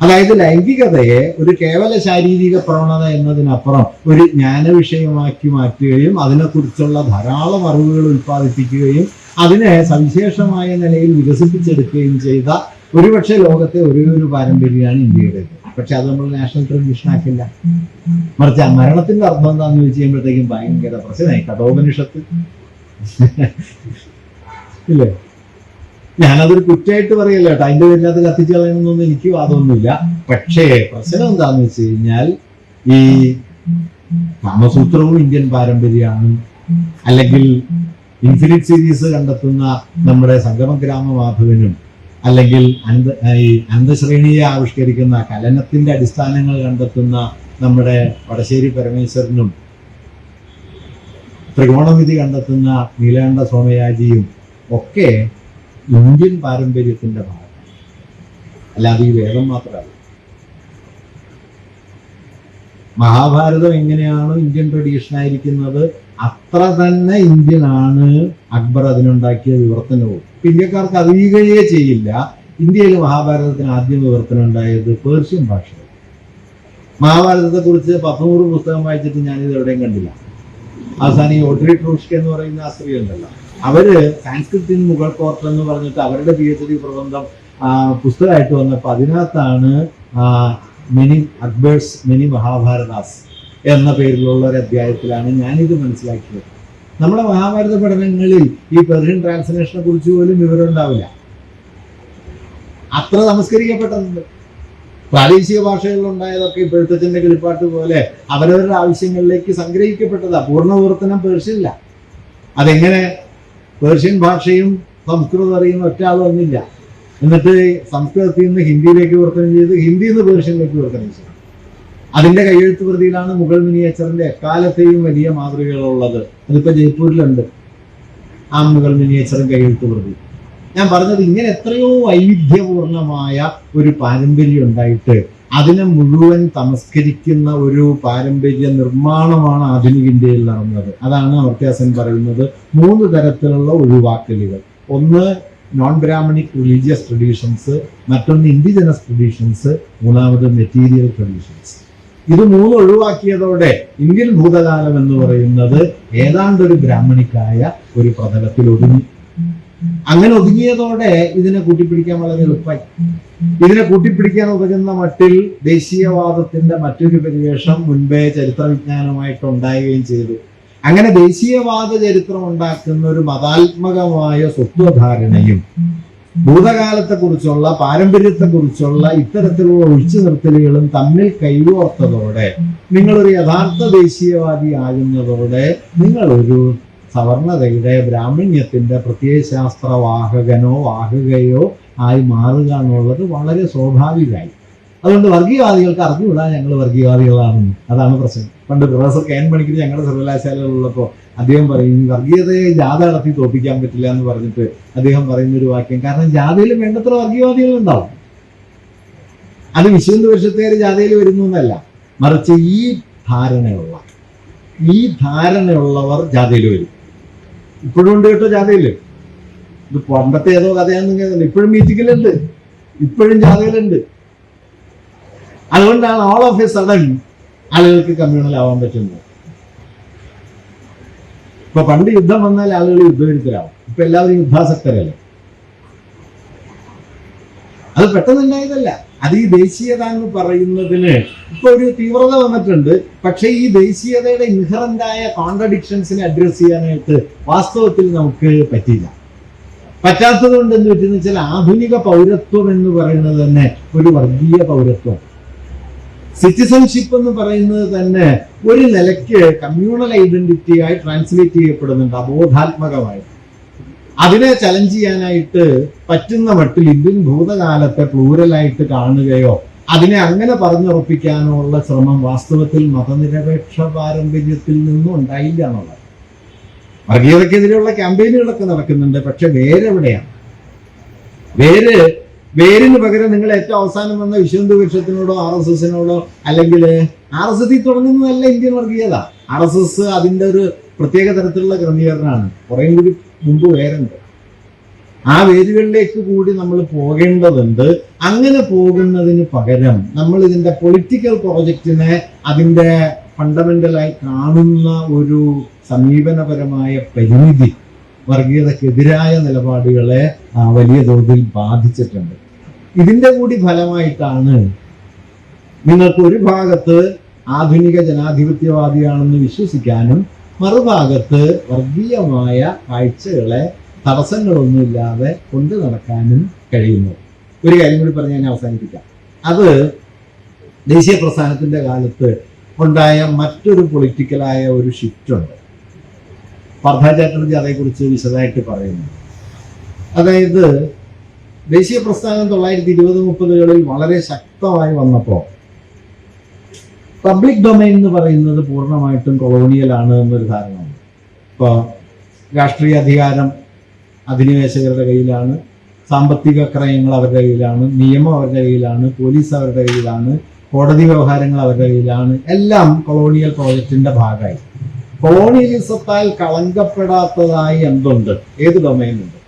അതായത് ലൈംഗികതയെ ഒരു കേവല ശാരീരിക പ്രവണത എന്നതിനപ്പുറം ഒരു ജ്ഞാന വിഷയമാക്കി മാറ്റുകയും അതിനെക്കുറിച്ചുള്ള ധാരാളം അറിവുകൾ ഉൽപ്പാദിപ്പിക്കുകയും അതിനെ സവിശേഷമായ നിലയിൽ വികസിപ്പിച്ചെടുക്കുകയും ചെയ്ത ഒരുപക്ഷെ ലോകത്തെ ഒരേ ഒരു പാരമ്പര്യമാണ് ഇന്ത്യയുടേത്. പക്ഷെ അത് നമ്മൾ നാഷണൽ ട്രഡീഷൻ ആക്കില്ല. മറിച്ച് മരണത്തിന്റെ അർത്ഥം എന്താണെന്ന് ചോദിച്ചു കഴിയുമ്പോഴത്തേക്കും ഭയങ്കര പ്രശ്നമായി. കഠോപനിഷത്ത് ഇല്ലേ? ഞാനതൊരു കുറ്റമായിട്ട് പറയല്ല കേട്ടോ, അതിന്റെ പേരിൽ അത് കത്തിച്ചു കളയണമെന്നൊന്നും എനിക്ക് വാദമൊന്നുമില്ല. പക്ഷേ പ്രശ്നം എന്താന്ന് വെച്ച് കഴിഞ്ഞാൽ ഈ കാമസൂത്രവും ഇന്ത്യൻ പാരമ്പര്യമാണ്, അല്ലെങ്കിൽ ഇൻഫിനിറ്റ് സീരീസ് കണ്ടെത്തുന്ന നമ്മുടെ സംഗമഗ്രാമ മാധവനും, അല്ലെങ്കിൽ അന്തശ്രേണിയെ ആവിഷ്കരിക്കുന്ന കലനത്തിന്റെ അടിസ്ഥാനങ്ങൾ കണ്ടെത്തുന്ന നമ്മുടെ വടശ്ശേരി പരമേശ്വരനും, ത്രികോണമിതി കണ്ടെത്തുന്ന നീലകണ്ഠ സോമയാജിയും ഒക്കെ ഇന്ത്യൻ പാരമ്പര്യത്തിന്റെ ഭാഗം, അല്ലാതെ ഈ വേദം മാത്രമല്ല. മഹാഭാരതം എങ്ങനെയാണോ ഇന്ത്യൻ ട്രഡീഷൻ ആയിരിക്കുന്നത് അത്ര തന്നെ ഇന്ത്യൻ ആണ് അക്ബർ അതിനുണ്ടാക്കിയ വിവർത്തനവും. ഇന്ത്യക്കാർക്ക് അറിയുകയേ ചെയ്യില്ല, ഇന്ത്യയിൽ മഹാഭാരതത്തിന് ആദ്യം വിവർത്തനം ഉണ്ടായത് പേർഷ്യൻ ഭാഷയിൽ. മഹാഭാരതത്തെ കുറിച്ച് 100 പുസ്തകം വായിച്ചിട്ട് ഞാനിത് എവിടെയും കണ്ടില്ല. അവസാനം ഈ ഓഡ്രി ട്രൂഷ്ക എന്ന് പറയുന്ന ആ സ്ത്രീ ഉണ്ടല്ലോ, അവര് സാൻസ്ക്രിറ്റിൻ മുഗൾ കോർട്ട് എന്ന് പറഞ്ഞിട്ട് അവരുടെ PhD പ്രബന്ധം പുസ്തകമായിട്ട് വന്നപ്പോൾ അതിനകത്താണ് മെനി മഹാഭാരതാസ് എന്ന പേരിലുള്ള ഒരു അധ്യായത്തിലാണ് ഞാനിത് മനസ്സിലാക്കിയത്. നമ്മുടെ മഹാഭാരത പഠനങ്ങളിൽ ഈ പെർഷ്യൻ ട്രാൻസ്ലേഷനെ കുറിച്ച് പോലും വിവരം ഉണ്ടാവില്ല. അത്ര നമസ്കരിക്കപ്പെട്ടതുണ്ട്. പ്രാദേശിക ഭാഷകളിലുണ്ടായതൊക്കെ ഇപ്പോഴത്തെ കിളിപ്പാട്ട് പോലെ അവരവരുടെ ആവശ്യങ്ങളിലേക്ക് സംഗ്രഹിക്കപ്പെട്ടതാ. പൂർണ്ണ വിവർത്തനം പേർഷ്യല്ല. അതെങ്ങനെ? പേർഷ്യൻ ഭാഷയും സംസ്കൃതം അറിയുന്ന ഒറ്റ ആൾ വന്നില്ല, എന്നിട്ട് സംസ്കൃതത്തിൽ നിന്ന് ഹിന്ദിയിലേക്ക് വിവർത്തനം ചെയ്ത് ഹിന്ദിയിൽ നിന്ന് പേർഷ്യനിലേക്ക് വിവർത്തനം ചെയ്തു. അതിന്റെ കയ്യെഴുത്ത് പ്രതിയിലാണ് മുഗൾ മിനിയേച്ചറിന്റെ എക്കാലത്തെയും വലിയ മാതൃകകളുള്ളത്. അതിപ്പോ ജയ്പൂരിലുണ്ട് ആ മുഗൾ മിനിയേച്ചറും കയ്യെഴുത്ത് പ്രതി. ഞാൻ പറഞ്ഞത് ഇങ്ങനെ എത്രയോ വൈവിധ്യപൂർണമായ ഒരു പാരമ്പര്യം ഉണ്ടായിട്ട് അതിനെ മുഴുവൻ തമസ്കരിക്കുന്ന ഒരു പാരമ്പര്യ നിർമ്മാണമാണ് ആധുനിക ഇന്ത്യയിൽ നടന്നത്. അതാണ് അമർത്യ സെൻ പറയുന്നത് 3 തരത്തിലുള്ള ഒഴിവാക്കലുകൾ. ഒന്ന് നോൺ ബ്രാഹ്മണിക് റിലീജിയസ് ട്രഡീഷൻസ്, മറ്റൊന്ന് ഇൻഡിജിനസ് ട്രഡീഷൻസ്, മൂന്നാമത് മെറ്റീരിയൽ ട്രഡീഷൻസ്. ഇത് 3 ഒഴിവാക്കിയതോടെ ഇന്ത്യൻ ഭൂതകാലം എന്ന് പറയുന്നത് ഏതാണ്ട് ഒരു ബ്രാഹ്മണിക്കായ ഒരു പ്രതലത്തിൽ ഒതുങ്ങി. അങ്ങനെ ഒതുങ്ങിയതോടെ ഇതിനെ കൂട്ടിപ്പിടിക്കാൻ വളരെ എളുപ്പമായി. ഇതിനെ കൂട്ടിപ്പിടിക്കാൻ ഉതകുന്ന മട്ടിൽ ദേശീയവാദത്തിന്റെ മറ്റൊരു പരിവേഷം മുൻപേ ചരിത്ര വിജ്ഞാനമായിട്ട് ഉണ്ടാവുകയും ചെയ്തു. അങ്ങനെ ദേശീയവാദ ചരിത്രം ഉണ്ടാക്കുന്ന ഒരു മതാത്മകമായ സ്വത്വധാരണയും ഭൂതകാലത്തെക്കുറിച്ചുള്ള പാരമ്പര്യത്തെക്കുറിച്ചുള്ള ഇത്തരത്തിലുള്ള ഒഴിച്ചു നിർത്തലുകളും തമ്മിൽ കൈകോർത്തതോടെ നിങ്ങളൊരു യഥാർത്ഥ ദേശീയവാദി ആകുന്നതോടെ നിങ്ങളൊരു സവർണതയുടെ ബ്രാഹ്മണ്യത്തിന്റെ പ്രത്യയശാസ്ത്ര വാഹകയോ ആയി മാറുക എന്നുള്ളത് വളരെ സ്വാഭാവികമായി. അതുകൊണ്ട് വർഗീയവാദികൾക്ക് അറിഞ്ഞുകൂടാ ഞങ്ങൾ വർഗീയവാദികളാണെന്ന്. അതാണ് പ്രശ്നം. പണ്ട് പ്രൊഫസർ കെ.എൻ. പണിക്കർ ഞങ്ങളുടെ സർവകലാശാലയിലുള്ളപ്പോൾ അദ്ദേഹം പറയും വർഗീയതയെ ജാഥ നടത്തി തോൽപ്പിക്കാൻ പറ്റില്ല എന്ന് പറഞ്ഞിട്ട് അദ്ദേഹം പറയുന്നൊരു വാക്യം, കാരണം ജാഥയിൽ വേണ്ടത്ര വർഗീയവാദികൾ ഉണ്ടാവും. അത് വിശ്വഹിന്ദു പരിഷത്തുകാർ ജാഥയിൽ വരുന്നു എന്നല്ല, മറിച്ച് ഈ ധാരണയുള്ളവർ ജാഥയിൽ വരും. ഇപ്പോഴും ഉണ്ട് കേട്ടോ ജാഥയില്. ഇത് പണ്ടത്തെ ഏതോ കഥയാണെന്ന് കേൾക്കുന്നില്ല, ഇപ്പോഴും മീറ്റിങ്ങിലുണ്ട്, ഇപ്പോഴും ജാഥയിലുണ്ട്. അതുകൊണ്ടാണ് ഓൾ ഓഫ് എ സഡൻ ആളുകൾക്ക് കമ്മ്യൂണൽ ആവാൻ പറ്റുന്നത്. ഇപ്പൊ പണ്ട് യുദ്ധം വന്നാൽ ആളുകൾ യുദ്ധവിരുദ്ധരാകും. ഇപ്പൊ എല്ലാവരും യുദ്ധാസക്തരല്ലേ. അത് പെട്ടെന്നുണ്ടായതല്ല. അത് ഈ ദേശീയത എന്ന് പറയുന്നതിന് ഇപ്പൊ ഒരു തീവ്രത വന്നിട്ടുണ്ട്. പക്ഷെ ഈ ദേശീയതയുടെ ഇൻഹറന്റായ കോൺട്രഡിക്ഷൻസിനെ അഡ്രസ് ചെയ്യാനായിട്ട് വാസ്തവത്തിൽ നമുക്ക് പറ്റില്ല. പറ്റാത്തത് കൊണ്ട് എന്ത് പറ്റുന്ന വെച്ചാൽ ആധുനിക പൗരത്വം എന്ന് പറയുന്നത് തന്നെ ഒരു വർഗീയ പൗരത്വം. സിറ്റിസൺഷിപ്പ് എന്ന് പറയുന്നത് തന്നെ ഒരു നിലയ്ക്ക് കമ്മ്യൂണൽ ഐഡന്റിറ്റിയായി ട്രാൻസ്ലേറ്റ് ചെയ്യപ്പെടുന്നുണ്ട് അബോധാത്മകമായി. അതിനെ ചലഞ്ച് ചെയ്യാനായിട്ട് പറ്റുന്ന മട്ടിൽ ഇന്ത്യൻ ഭൂതകാലത്തെ പ്ലൂറലായിട്ട് കാണുകയോ അതിനെ അങ്ങനെ പറഞ്ഞുറപ്പിക്കാനോ ഉള്ള ശ്രമം വാസ്തവത്തിൽ മതനിരപേക്ഷ പാരമ്പര്യത്തിൽ നിന്നും ഉണ്ടായില്ല എന്നുള്ളത്. വർഗീയതക്കെതിരെയുള്ള ക്യാമ്പയിനുകളൊക്കെ നടക്കുന്നുണ്ട്. പക്ഷെ വേരെവിടെയാണ്? വേരിന് പകരം നിങ്ങൾ ഏറ്റവും അവസാനം വന്ന വിശ്വഹിന്ദു പരിഷത്തിനോടോ RSSനോടോ അല്ലെങ്കിൽ RSS തുടങ്ങുന്നതല്ല ഇന്ത്യൻ വർഗീയത. RSS അതിൻ്റെ ഒരു പ്രത്യേക തരത്തിലുള്ള ക്രമീകരണമാണ്. കുറേ കൂടി മുമ്പ് വേരുണ്ട്. ആ വേരുകളിലേക്ക് കൂടി നമ്മൾ പോകേണ്ടതുണ്ട്. അങ്ങനെ പോകുന്നതിന് പകരം നമ്മൾ ഇതിന്റെ പൊളിറ്റിക്കൽ പ്രോജക്റ്റിനെ അതിന്റെ ഫണ്ടമെന്റലായി കാണുന്ന ഒരു സമീപനപരമായ പരിമിതി വർഗീയതക്കെതിരായ നിലപാടുകളെ വലിയ തോതിൽ ബാധിച്ചിട്ടുണ്ട്. ഇതിന്റെ കൂടി ഫലമായിട്ടാണ് നിങ്ങൾക്ക് ഒരു ഭാഗത്ത് ആധുനിക ജനാധിപത്യവാദിയാണെന്ന് വിശ്വസിക്കാനും മറുഭാഗത്ത് വർഗീയമായ കാഴ്ചകളെ തടസ്സങ്ങളൊന്നുമില്ലാതെ കൊണ്ടു നടക്കാനും കഴിയുന്നു. ഒരു കാര്യം കൂടി പറഞ്ഞ് ഞാൻ അവസാനിപ്പിക്കാം. അത് ദേശീയ പ്രസ്ഥാനത്തിന്റെ കാലത്ത് ഉണ്ടായ മറ്റൊരു പൊളിറ്റിക്കലായ ഒരു ഷിഫ്റ്റ് ഉണ്ട്. പാർത്ഥ ചാറ്റർജി അതേക്കുറിച്ച് വിശദമായിട്ട് പറയുന്നു. അതായത് ദേശീയ പ്രസ്ഥാനം 1920-30കളിൽ വളരെ ശക്തമായി വന്നപ്പോൾ പബ്ലിക് ഡൊമൈൻ എന്ന് പറയുന്നത് പൂർണ്ണമായിട്ടും കൊളോണിയലാണ് എന്നൊരു ധാരണയുണ്ട്. ഇപ്പോൾ രാഷ്ട്രീയ അധികാരം അധിനിവേശകരുടെ കയ്യിലാണ്, സാമ്പത്തിക ക്രയങ്ങൾ അവരുടെ കയ്യിലാണ്, നിയമം അവരുടെ കയ്യിലാണ്, പോലീസ് അവരുടെ കയ്യിലാണ്, കോടതി വ്യവഹാരങ്ങൾ അവരുടെ കയ്യിലാണ്. എല്ലാം കൊളോണിയൽ പ്രോജക്റ്റിന്റെ ഭാഗമായി. കൊളോണിയലിസത്താൽ കളങ്കപ്പെടാത്തതായി എന്തുണ്ട്? ഏത് ഡൊമൈനുണ്ട്?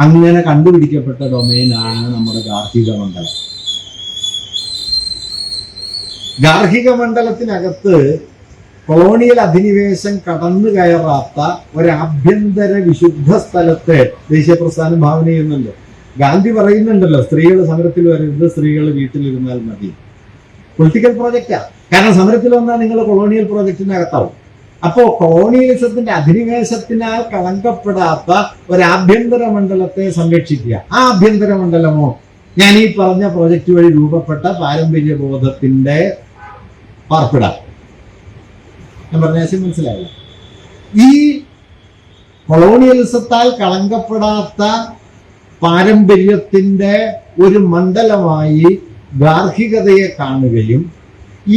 അങ്ങനെ കണ്ടുപിടിക്കപ്പെട്ട ഡൊമൈനാണ് നമ്മുടെ ഗാർഹിക മണ്ഡലം. ഗാർഹിക മണ്ഡലത്തിനകത്ത് കൊളോണിയൽ അധിനിവേശം കടന്നു കയറാത്ത ഒരാഭ്യന്തര വിശുദ്ധ സ്ഥലത്തെ ദേശീയ പ്രസ്ഥാനം ഭാവന ചെയ്യുന്നുണ്ട്. ഗാന്ധി പറയുന്നുണ്ടല്ലോ, സ്ത്രീകൾ സമരത്തിൽ വരരുത്, സ്ത്രീകൾ വീട്ടിലിരുന്നാൽ മതി. പൊളിറ്റിക്കൽ പ്രോജക്റ്റാ. കാരണം സമരത്തിൽ വന്നാൽ നിങ്ങൾ കൊളോണിയൽ പ്രോജക്റ്റിനകത്താവും. അപ്പോ കൊളോണിയലിസത്തിന്റെ അധിനിവേശത്തിനാൽ കളങ്കപ്പെടാത്ത ഒരു ആഭ്യന്തര മണ്ഡലത്തെ സംരക്ഷിക്കുക. ആ ആഭ്യന്തര മണ്ഡലമോ ഞാൻ ഈ പറഞ്ഞ പ്രോജക്റ്റ് വഴി രൂപപ്പെട്ട പാരമ്പര്യ ബോധത്തിന്റെ പാർപ്പിട. ഞാൻ പറഞ്ഞ ആശയം മനസ്സിലായില്ല. ഈ കൊളോണിയലിസത്താൽ കളങ്കപ്പെടാത്ത പാരമ്പര്യത്തിന്റെ ഒരു മണ്ഡലമായി ഗാർഹികതയെ കാണുകയും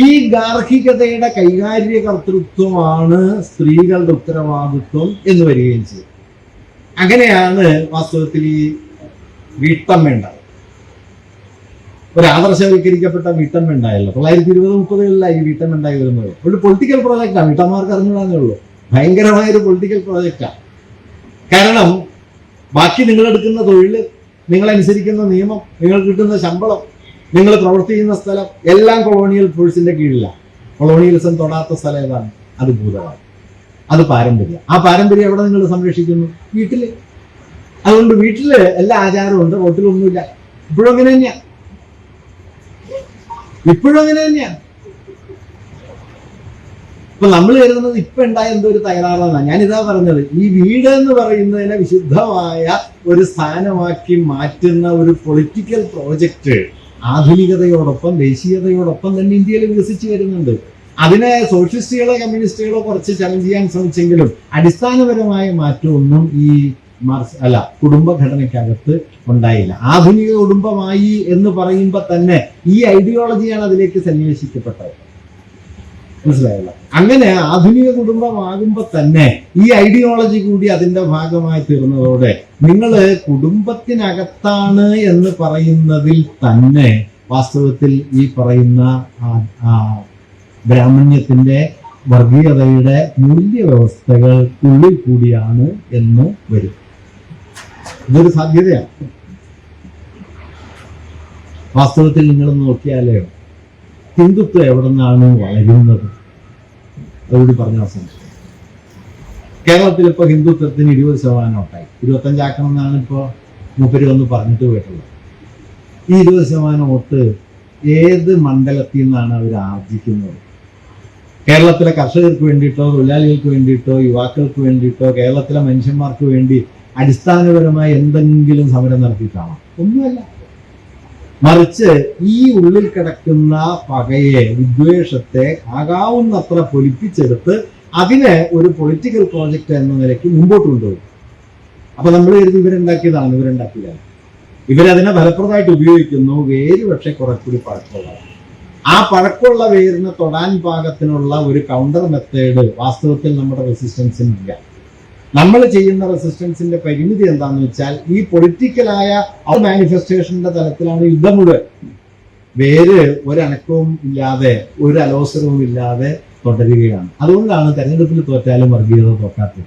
ഈ ഗാർഹികതയുടെ കൈകാര്യകർത്തൃത്വമാണ് സ്ത്രീകളുടെ ഉത്തരവാദിത്വം എന്ന് വരികയും ചെയ്യും. അങ്ങനെയാണ് വാസ്തവത്തിൽ ഈ വീട്ടമ്മ ഉണ്ടായത്. ഒരു ആദർശവൽക്കരിക്കപ്പെട്ട വീട്ടമ്മ ഉണ്ടായല്ലോ. 1920-30കളിലായി ഈ വീട്ടമ്മ ഉണ്ടായി വരുന്നത്. ഒരു പൊളിറ്റിക്കൽ പ്രോജക്റ്റാണ്. വീട്ടമ്മമാർക്ക് അറിഞ്ഞുകൂടാന്നേ ഉള്ളൂ. ഭയങ്കരമായൊരു പൊളിറ്റിക്കൽ പ്രോജക്റ്റാണ്. കാരണം ബാക്കി നിങ്ങളെടുക്കുന്ന തൊഴിൽ, നിങ്ങളനുസരിക്കുന്ന നിയമം, നിങ്ങൾ കിട്ടുന്ന ശമ്പളം, നിങ്ങൾ പ്രവർത്തിക്കുന്ന സ്ഥലം എല്ലാം കൊളോണിയൽ ഫോഴ്സിന്റെ കീഴിലാണ്. കൊളോണിയലിസം തൊടാത്ത സ്ഥലം ഏതാണ്? അത് ഭൂതകാലം, അത് പാരമ്പര്യം. ആ പാരമ്പര്യം എവിടെ നിങ്ങൾ സംരക്ഷിക്കുന്നു? വീട്ടില്. അതുകൊണ്ട് വീട്ടില് എല്ലാ ആചാരവും ഉണ്ട്, റോട്ടിലൊന്നുമില്ല. ഇപ്പോഴും അങ്ങനെ തന്നെയാണ്. ഇപ്പൊ നമ്മൾ കരുതുന്നത് ഇപ്പൊ ഉണ്ടായ എന്തോ ഒരു തകരാറാണ്. ഞാനിതാ പറഞ്ഞത്, ഈ വീട് എന്ന് പറയുന്നതിനെ വിശുദ്ധമായ ഒരു സ്ഥാനമാക്കി മാറ്റുന്ന ഒരു പൊളിറ്റിക്കൽ പ്രോജക്റ്റ് ആധുനികതയോടൊപ്പം ദേശീയതയോടൊപ്പം തന്നെ ഇന്ത്യയിൽ വികസിച്ചു വരുന്നുണ്ട്. അതിനെ സോഷ്യലിസ്റ്റുകളോ കമ്മ്യൂണിസ്റ്റുകളോ കുറച്ച് ചലഞ്ച് ചെയ്യാൻ ശ്രമിച്ചെങ്കിലും അടിസ്ഥാനപരമായ മാറ്റമൊന്നും ഈ കുടുംബഘടനയ്ക്കകത്ത് ഉണ്ടായില്ല. ആധുനിക കുടുംബമായി എന്ന് പറയുമ്പോൾ തന്നെ ഈ ഐഡിയോളജിയാണ് അതിലേക്ക് സന്നിവേശിക്കപ്പെട്ടത്. മനസ്സിലായല്ലോ? അങ്ങനെ ആധുനിക കുടുംബമാകുമ്പോൾ തന്നെ ഈ ഐഡിയോളജി കൂടി അതിന്റെ ഭാഗമായി തീർന്നതോടെ നിങ്ങൾ കുടുംബത്തിനകത്താണ് എന്ന് പറയുന്നതിൽ തന്നെ വാസ്തവത്തിൽ ഈ പറയുന്ന ബ്രാഹ്മണ്യത്തിന്റെ വർഗീയതയുടെ മൂല്യവ്യവസ്ഥകൾക്കുള്ളിൽ കൂടിയാണ് എന്ന് വരും. ഇതൊരു സാധ്യതയാണ്. വാസ്തവത്തിൽ നിങ്ങൾ നോക്കിയാലേ ഹിന്ദുത്വം എവിടെ നിന്നാണ് വളരുന്നത്? അതുകൂടി പറഞ്ഞ അവസാനിച്ചു. കേരളത്തിൽ ഇപ്പോൾ ഹിന്ദുത്വത്തിന് 20% വോട്ടായി. 25% എന്നാണ് ഇപ്പോൾ മൂപ്പര് വന്ന് പറഞ്ഞിട്ട് പോയിട്ടുള്ളത്. ഈ 20% വോട്ട് ഏത് മണ്ഡലത്തിൽ നിന്നാണ് അവർ ആർജിക്കുന്നത്? കേരളത്തിലെ കർഷകർക്ക് വേണ്ടിയിട്ടോ, തൊഴിലാളികൾക്ക് വേണ്ടിയിട്ടോ, യുവാക്കൾക്ക് വേണ്ടിയിട്ടോ, കേരളത്തിലെ മനുഷ്യന്മാർക്ക് വേണ്ടി അടിസ്ഥാനപരമായി എന്തെങ്കിലും സമരം നടത്തിയിട്ടാണോ? ഒന്നുമല്ല. മറിച്ച് ഈ ഉള്ളിൽ കിടക്കുന്ന പകയെ, വിദ്വേഷത്തെ ആകാവുന്നത്ര പൊലിപ്പിച്ചെടുത്ത് അതിനെ ഒരു പൊളിറ്റിക്കൽ പ്രോജക്റ്റ് എന്ന നിലയ്ക്ക് മുമ്പോട്ട് കൊണ്ടുപോകും. അപ്പൊ നമ്മൾ കരുതി ഇവരുണ്ടാക്കിയതാണ്. ഇവരതിനെ ഫലപ്രദമായിട്ട് ഉപയോഗിക്കുന്നു. വേര് പക്ഷെ കുറച്ചുകൂടി പഴക്കമുള്ളതാണ്. ആ പഴക്കമുള്ള വേരിനെ തൊടാൻ പാകത്തിനുള്ള ഒരു കൗണ്ടർ മെത്തേഡ് വാസ്തവത്തിൽ നമ്മുടെ റെസിസ്റ്റൻസിനില്ല. നമ്മൾ ചെയ്യുന്ന റെസിസ്റ്റൻസിന്റെ പരിമിതി എന്താണെന്ന് വെച്ചാൽ ഈ പൊളിറ്റിക്കലായ ആ മാനിഫെസ്റ്റേഷന്റെ തലത്തിലാണ് യുദ്ധം മുഴുവൻ. വേര് ഒരനക്കവും ഇല്ലാതെ, ഒരു അലോസരവും ഇല്ലാതെ തുടരുകയാണ്. അതുകൊണ്ടാണ് തെരഞ്ഞെടുപ്പിൽ തോറ്റാലും വർഗീയത തോക്കാത്തത്.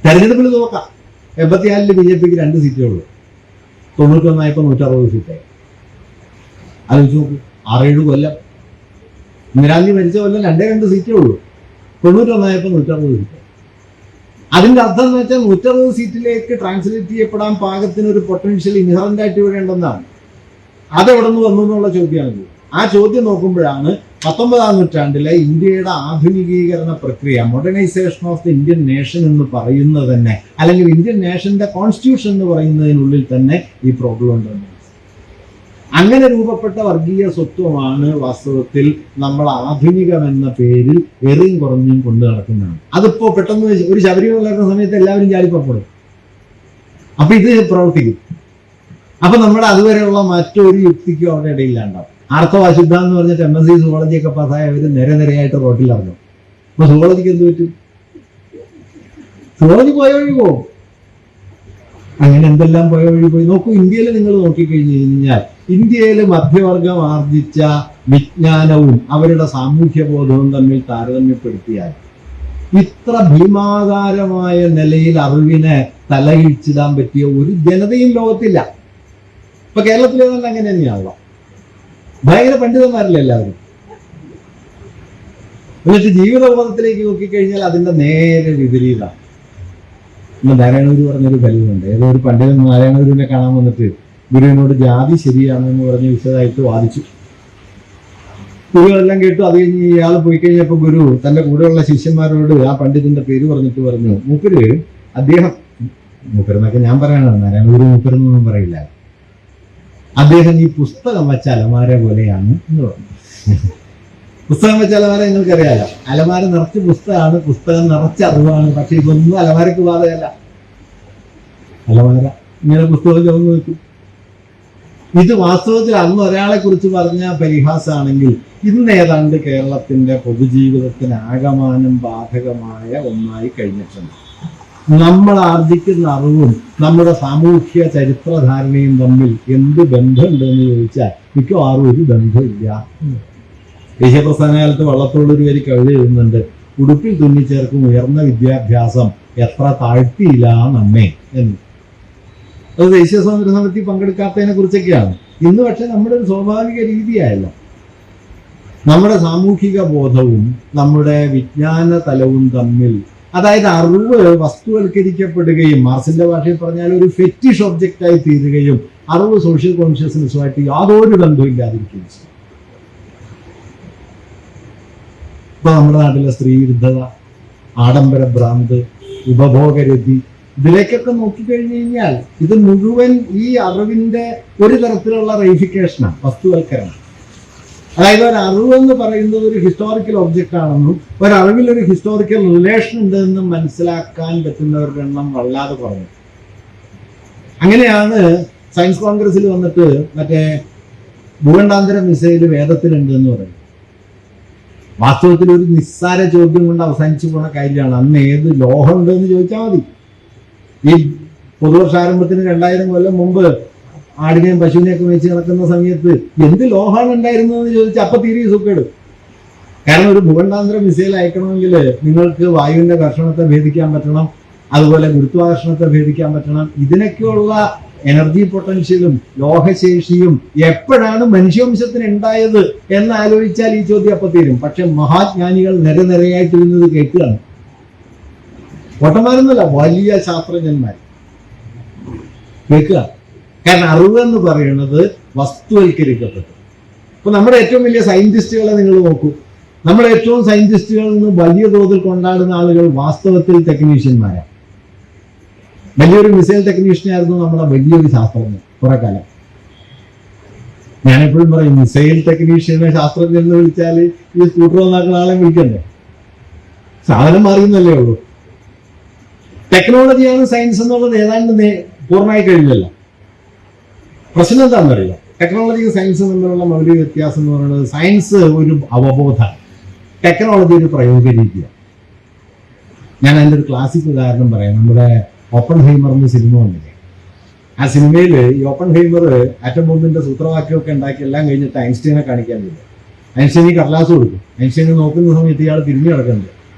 തെരഞ്ഞെടുപ്പിൽ തോക്കാം. 84 BJPക്ക് 2 സീറ്റേ ഉള്ളൂ. 91 160 സീറ്റായി. ആലോചിച്ച് നോക്കൂ. 6-7 കൊല്ലം. ഇന്ദിരാഗാന്ധി മരിച്ച കൊല്ലം 2 സീറ്റേ ഉള്ളൂ. 91 160 സീറ്റ്. അതിന്റെ അർത്ഥം എന്ന് വെച്ചാൽ 160 സീറ്റിലേക്ക് ട്രാൻസ്ലേറ്റ് ചെയ്യപ്പെടാൻ പാകത്തിന് ഒരു പൊട്ടൻഷ്യൽ ഇൻഹറന്റ് ആയിട്ട് ഇവിടെ ഉണ്ടെന്നാണ്. അതെവിടെ നിന്ന് വന്നു എന്നുള്ള ചോദ്യമാണ്. ആ ചോദ്യം നോക്കുമ്പോഴാണ് 19ാം നൂറ്റാണ്ടിലെ ഇന്ത്യയുടെ ആധുനികീകരണ പ്രക്രിയ, modernisation of the Indian nation എന്ന് പറയുന്നത് തന്നെ, അല്ലെങ്കിൽ ഇന്ത്യൻ നേഷന്റെ കോൺസ്റ്റിറ്റ്യൂഷൻ എന്ന് പറയുന്നതിനുള്ളിൽ തന്നെ ഈ പ്രോബ്ലം ഉണ്ടെന്ന്. അങ്ങനെ രൂപപ്പെട്ട വർഗീയ സ്വത്വമാണ് വാസ്തവത്തിൽ നമ്മൾ ആധുനികം എന്ന പേരിൽ എറിയും കുറഞ്ഞും കൊണ്ടു നടക്കുന്നതാണ്. അതിപ്പോ പെട്ടെന്ന് ഒരു ശബരിമല നടക്കുന്ന സമയത്ത് എല്ലാവരും ചാടിപ്പുറപ്പെടും. അപ്പൊ ഇത് പ്രവർത്തിക്കും. അപ്പൊ നമ്മുടെ അതുവരെയുള്ള മറ്റൊരു യുക്തിക്കും അവരുടെ ഇടയില്ലാണ്ടാവും. ആർത്തവാശുദ്ധ എന്ന് പറഞ്ഞിട്ട് MSc സുവോളജി ഒക്കെ പാസ്സായ അവർ നിരനിരയായിട്ട് റോട്ടിൽ ഇറങ്ങും. അപ്പൊ സുവോളജിക്ക് എന്ത് പറ്റും? സുവോളജി പോയ വഴി പോകും. അങ്ങനെ എന്തെല്ലാം പോയ വഴി പോയി. നോക്കൂ, ഇന്ത്യയിൽ നിങ്ങൾ നോക്കിക്കഴിഞ്ഞു കഴിഞ്ഞാൽ ഇന്ത്യയിൽ മധ്യവർഗം ആർജിച്ച വിജ്ഞാനവും അവരുടെ സാമൂഹ്യ ബോധവും തമ്മിൽ താരതമ്യപ്പെടുത്തിയാൽ ഇത്ര ഭീമാകാരമായ നിലയിൽ അറിവിനെ തലയിച്ചിടാൻ പറ്റിയ ഒരു ജനതയും ലോകത്തില്ല. ഇപ്പൊ കേരളത്തിലെ തന്നെ അങ്ങനെ തന്നെയാണല്ലോ. ഭയങ്കര പണ്ഡിതന്മാരല്ലേ എല്ലാവരും. എന്നിട്ട് ജീവിതബോധത്തിലേക്ക് നോക്കിക്കഴിഞ്ഞാൽ അതിന്റെ നേരെ വിപരീതമാണ്. നാരായണഗുരു പറഞ്ഞൊരു ഫലിതമുണ്ട്. ഏതോ ഒരു പണ്ഡിതൻ നാരായണഗുരുവിനെ കാണാൻ വന്നിട്ട് ഗുരുവിനോട് ജാതി ശരിയാണെന്ന് പറഞ്ഞ് വിശദമായിട്ട് വാദിച്ചു. ഗുരുവെല്ലാം കേട്ടു. അത് കഴിഞ്ഞ് ഇയാൾ പോയി കഴിഞ്ഞപ്പോൾ ഗുരു തന്റെ കൂടെയുള്ള ശിഷ്യന്മാരോട് ആ പണ്ഡിതന്റെ പേര് പറഞ്ഞിട്ട് പറഞ്ഞു, മൂപ്പരെന്നൊക്കെ ഞാൻ പറയണത്, നാരായണഗുരു മൂപ്പരെന്നൊന്നും പറയില്ല, അദ്ദേഹം ഈ പുസ്തകം വെച്ച അലമാര പോലെയാണ് എന്ന് പറഞ്ഞു. പുസ്തകം വെച്ച അലമാര നിങ്ങൾക്കറിയാലോ. അലമാര നിറച്ച് പുസ്തകമാണ്, പുസ്തകം നിറച്ച അറിവാണ്. പക്ഷെ ഇതൊന്നും അലമാരക്ക് ബാധകമല്ല. അലമാര ഇങ്ങനെ പുസ്തകം ചുവന്ന് വെക്കും. ഇത് വാസ്തവത്തിൽ അന്ന് ഒരാളെ കുറിച്ച് പറഞ്ഞ പരിഹാസമാണെങ്കിൽ ഇന്ന് ഏതാണ്ട് കേരളത്തിന്റെ പൊതുജീവിതത്തിന് ആകമാനം ബാധകമായ ഒന്നായി കഴിഞ്ഞിട്ടുണ്ട്. നമ്മൾ ആർജിക്കുന്ന അറിവും നമ്മുടെ സാമൂഹ്യ ചരിത്രധാരണയും തമ്മിൽ എന്ത് ബന്ധമുണ്ട് എന്ന് ചോദിച്ചാൽ മിക്കവാറും ഒരു ബന്ധമില്ല. ദേശീയ പ്രസ്ഥാന കാലത്ത് വള്ളത്തോളൊരു വരി കവിത എഴുതുന്നുണ്ട്, ഉടുപ്പിൽ തുന്നിച്ചേർക്കും ഉയർന്ന വിദ്യാഭ്യാസം എത്ര താഴ്ത്തിയില്ല നമ്മെ എന്ന്. അത് ദേശീയ സ്വാതന്ത്ര്യ സമരത്തിൽ പങ്കെടുക്കാത്തതിനെ കുറിച്ചൊക്കെയാണ്. ഇന്ന് പക്ഷെ നമ്മുടെ ഒരു സ്വാഭാവിക രീതിയായല്ലോ. നമ്മുടെ സാമൂഹിക ബോധവും നമ്മുടെ വിജ്ഞാന തലവും തമ്മിൽ, അതായത് അറിവ് വസ്തുവൽക്കരിക്കപ്പെടുകയും മാർസിന്റെ ഭാഷയിൽ പറഞ്ഞാൽ ഒരു ഫെറ്റിഷ് ഒബ്ജക്റ്റായി തീരുകയും അറിവ് സോഷ്യൽ കോൺഷ്യസ്നെസ്സുമായിട്ട് യാതൊരു ബന്ധവും ഇല്ലാതിരിക്കുകയും ചെയ്യും. ഇപ്പൊ നമ്മുടെ നാട്ടിലെ സ്ത്രീ വിരുദ്ധത, ആഡംബര ഭ്രാന്ത്, ഉപഭോഗരതി, ഇതിലേക്കൊക്കെ നോക്കിക്കഴിഞ്ഞു കഴിഞ്ഞാൽ ഇത് മുഴുവൻ ഈ അറിവിന്റെ ഒരു തരത്തിലുള്ള റൈഫിക്കേഷനാണ്, വസ്തുവൽക്കരണം. അതായത് ഒരു അറിവ് എന്ന് പറയുന്നത് ഒരു ഹിസ്റ്റോറിക്കൽ ഒബ്ജക്റ്റ് ആണെന്നും ഒരറിവിൽ ഒരു ഹിസ്റ്റോറിക്കൽ റിലേഷൻ ഉണ്ടെന്നും മനസ്സിലാക്കാൻ പറ്റുന്നവരുടെ എണ്ണം വല്ലാതെ കുറഞ്ഞു. അങ്ങനെയാണ് സയൻസ് കോൺഗ്രസിൽ വന്നിട്ട് മറ്റേ ഭൂഖണ്ഡാന്തര മിസൈല് വേദത്തിലുണ്ട് എന്ന് പറയുന്നത്. വാസ്തവത്തിൽ ഒരു നിസ്സാര ചോദ്യം കൊണ്ട് അവസാനിച്ചു പോണ കാര്യമാണ്. അന്ന് ഏത് ലോഹം ഉണ്ട് എന്ന് ചോദിച്ചാൽ മതി. ഈ പൊതുവർഷാരംഭത്തിന് 2000 കൊല്ലം മുമ്പ് ആടിനെയും പശുവിനെയൊക്കെ വെച്ച് നടക്കുന്ന സമയത്ത് എന്ത് ലോഹമാണ് ഉണ്ടായിരുന്നതെന്ന് ചോദിച്ചാൽ അപ്പൊ തീരെ സുഖേട്. കാരണം ഒരു ഭൂഖണ്ഡാന്തര മിസൈൽ അയക്കണമെങ്കിൽ നിങ്ങൾക്ക് വായുവിന്റെ ഘർഷണത്തെ ഭേദിക്കാൻ പറ്റണം, അതുപോലെ ഗുരുത്വാകർഷണത്തെ ഭേദിക്കാൻ പറ്റണം. ഇതിനൊക്കെയുള്ള എനർജി പൊട്ടൻഷ്യലും ലോഹശേഷിയും എപ്പോഴാണ് മനുഷ്യവംശത്തിന് ഉണ്ടായത് എന്ന് ആലോചിച്ചാൽ ഈ ചോദ്യം അപ്പൊ തീരും. പക്ഷെ മഹാജ്ഞാനികൾ നിരനിരയായിട്ടിരുന്നത് കേൾക്കുകയാണ്. പൊട്ടന്മാരൊന്നുമല്ല, വലിയ ശാസ്ത്രജ്ഞന്മാർ കേൾക്കുക. കാരണം അറിവ് എന്ന് പറയുന്നത് വസ്തുവൽക്കരിക്കപ്പെട്ടു. ഇപ്പൊ നമ്മുടെ ഏറ്റവും വലിയ സയന്റിസ്റ്റുകളെ നിങ്ങൾ നോക്കൂ. നമ്മുടെ ഏറ്റവും സയന്റിസ്റ്റുകളിൽ നിന്ന് വലിയ തോതിൽ കൊണ്ടാടുന്ന ആളുകൾ വാസ്തവത്തിൽ ടെക്നീഷ്യന്മാരാണ്. വലിയൊരു മിസൈൽ ടെക്നീഷ്യനായിരുന്നു നമ്മുടെ വലിയൊരു ശാസ്ത്രജ്ഞൻ കുറെ കാലം. ഞാനെപ്പോഴും പറയും, മിസൈൽ ടെക്നീഷ്യനെ ശാസ്ത്രജ്ഞൻ എന്ന് വിളിച്ചാൽ ഈ സ്കൂട്ടർ നന്നാക്കുന്ന ആളെ വിളിക്കണ്ടേ? സാധനം മാറിയെന്നല്ലേ ഉള്ളൂ. ടെക്നോളജിയാണ് സയൻസ് എന്നുള്ളത് ഏതാണ്ട് പൂർണ്ണമായി കഴിഞ്ഞല്ലോ. പ്രശ്നം എന്താണെന്നറിയില്ല. ടെക്നോളജിയും സയൻസും തമ്മിലുള്ള മൗലിക വ്യത്യാസം എന്ന് പറയുന്നത്, സയൻസ് ഒരു അവബോധമാണ്, ടെക്നോളജി ഒരു പ്രയോഗ രീതിയാണ്. ഞാൻ അതിൻ്റെ ഒരു ക്ലാസിക് ഉദാഹരണം പറയാം. നമ്മുടെ ഓപ്പൺഹൈമർ എന്ന സിനിമ വന്നില്ലേ? ആ സിനിമയിൽ ഈ ഓപ്പൺഹൈമർ ആറ്റം ബോംബിന്റെ സൂത്രവാക്യമൊക്കെ ഉണ്ടാക്കി എല്ലാം കഴിഞ്ഞിട്ട് ഐൻസ്റ്റീനെ കാണിക്കാൻ പറ്റും. ഐൻസ്റ്റീൻ ഈ കടലാസ് കൊടുക്കും. ഐൻസ്റ്റീനെ നോക്കുന്ന സമയത്ത് ഇയാൾ തിരിഞ്ഞു കിടക്കുന്നുണ്ട്.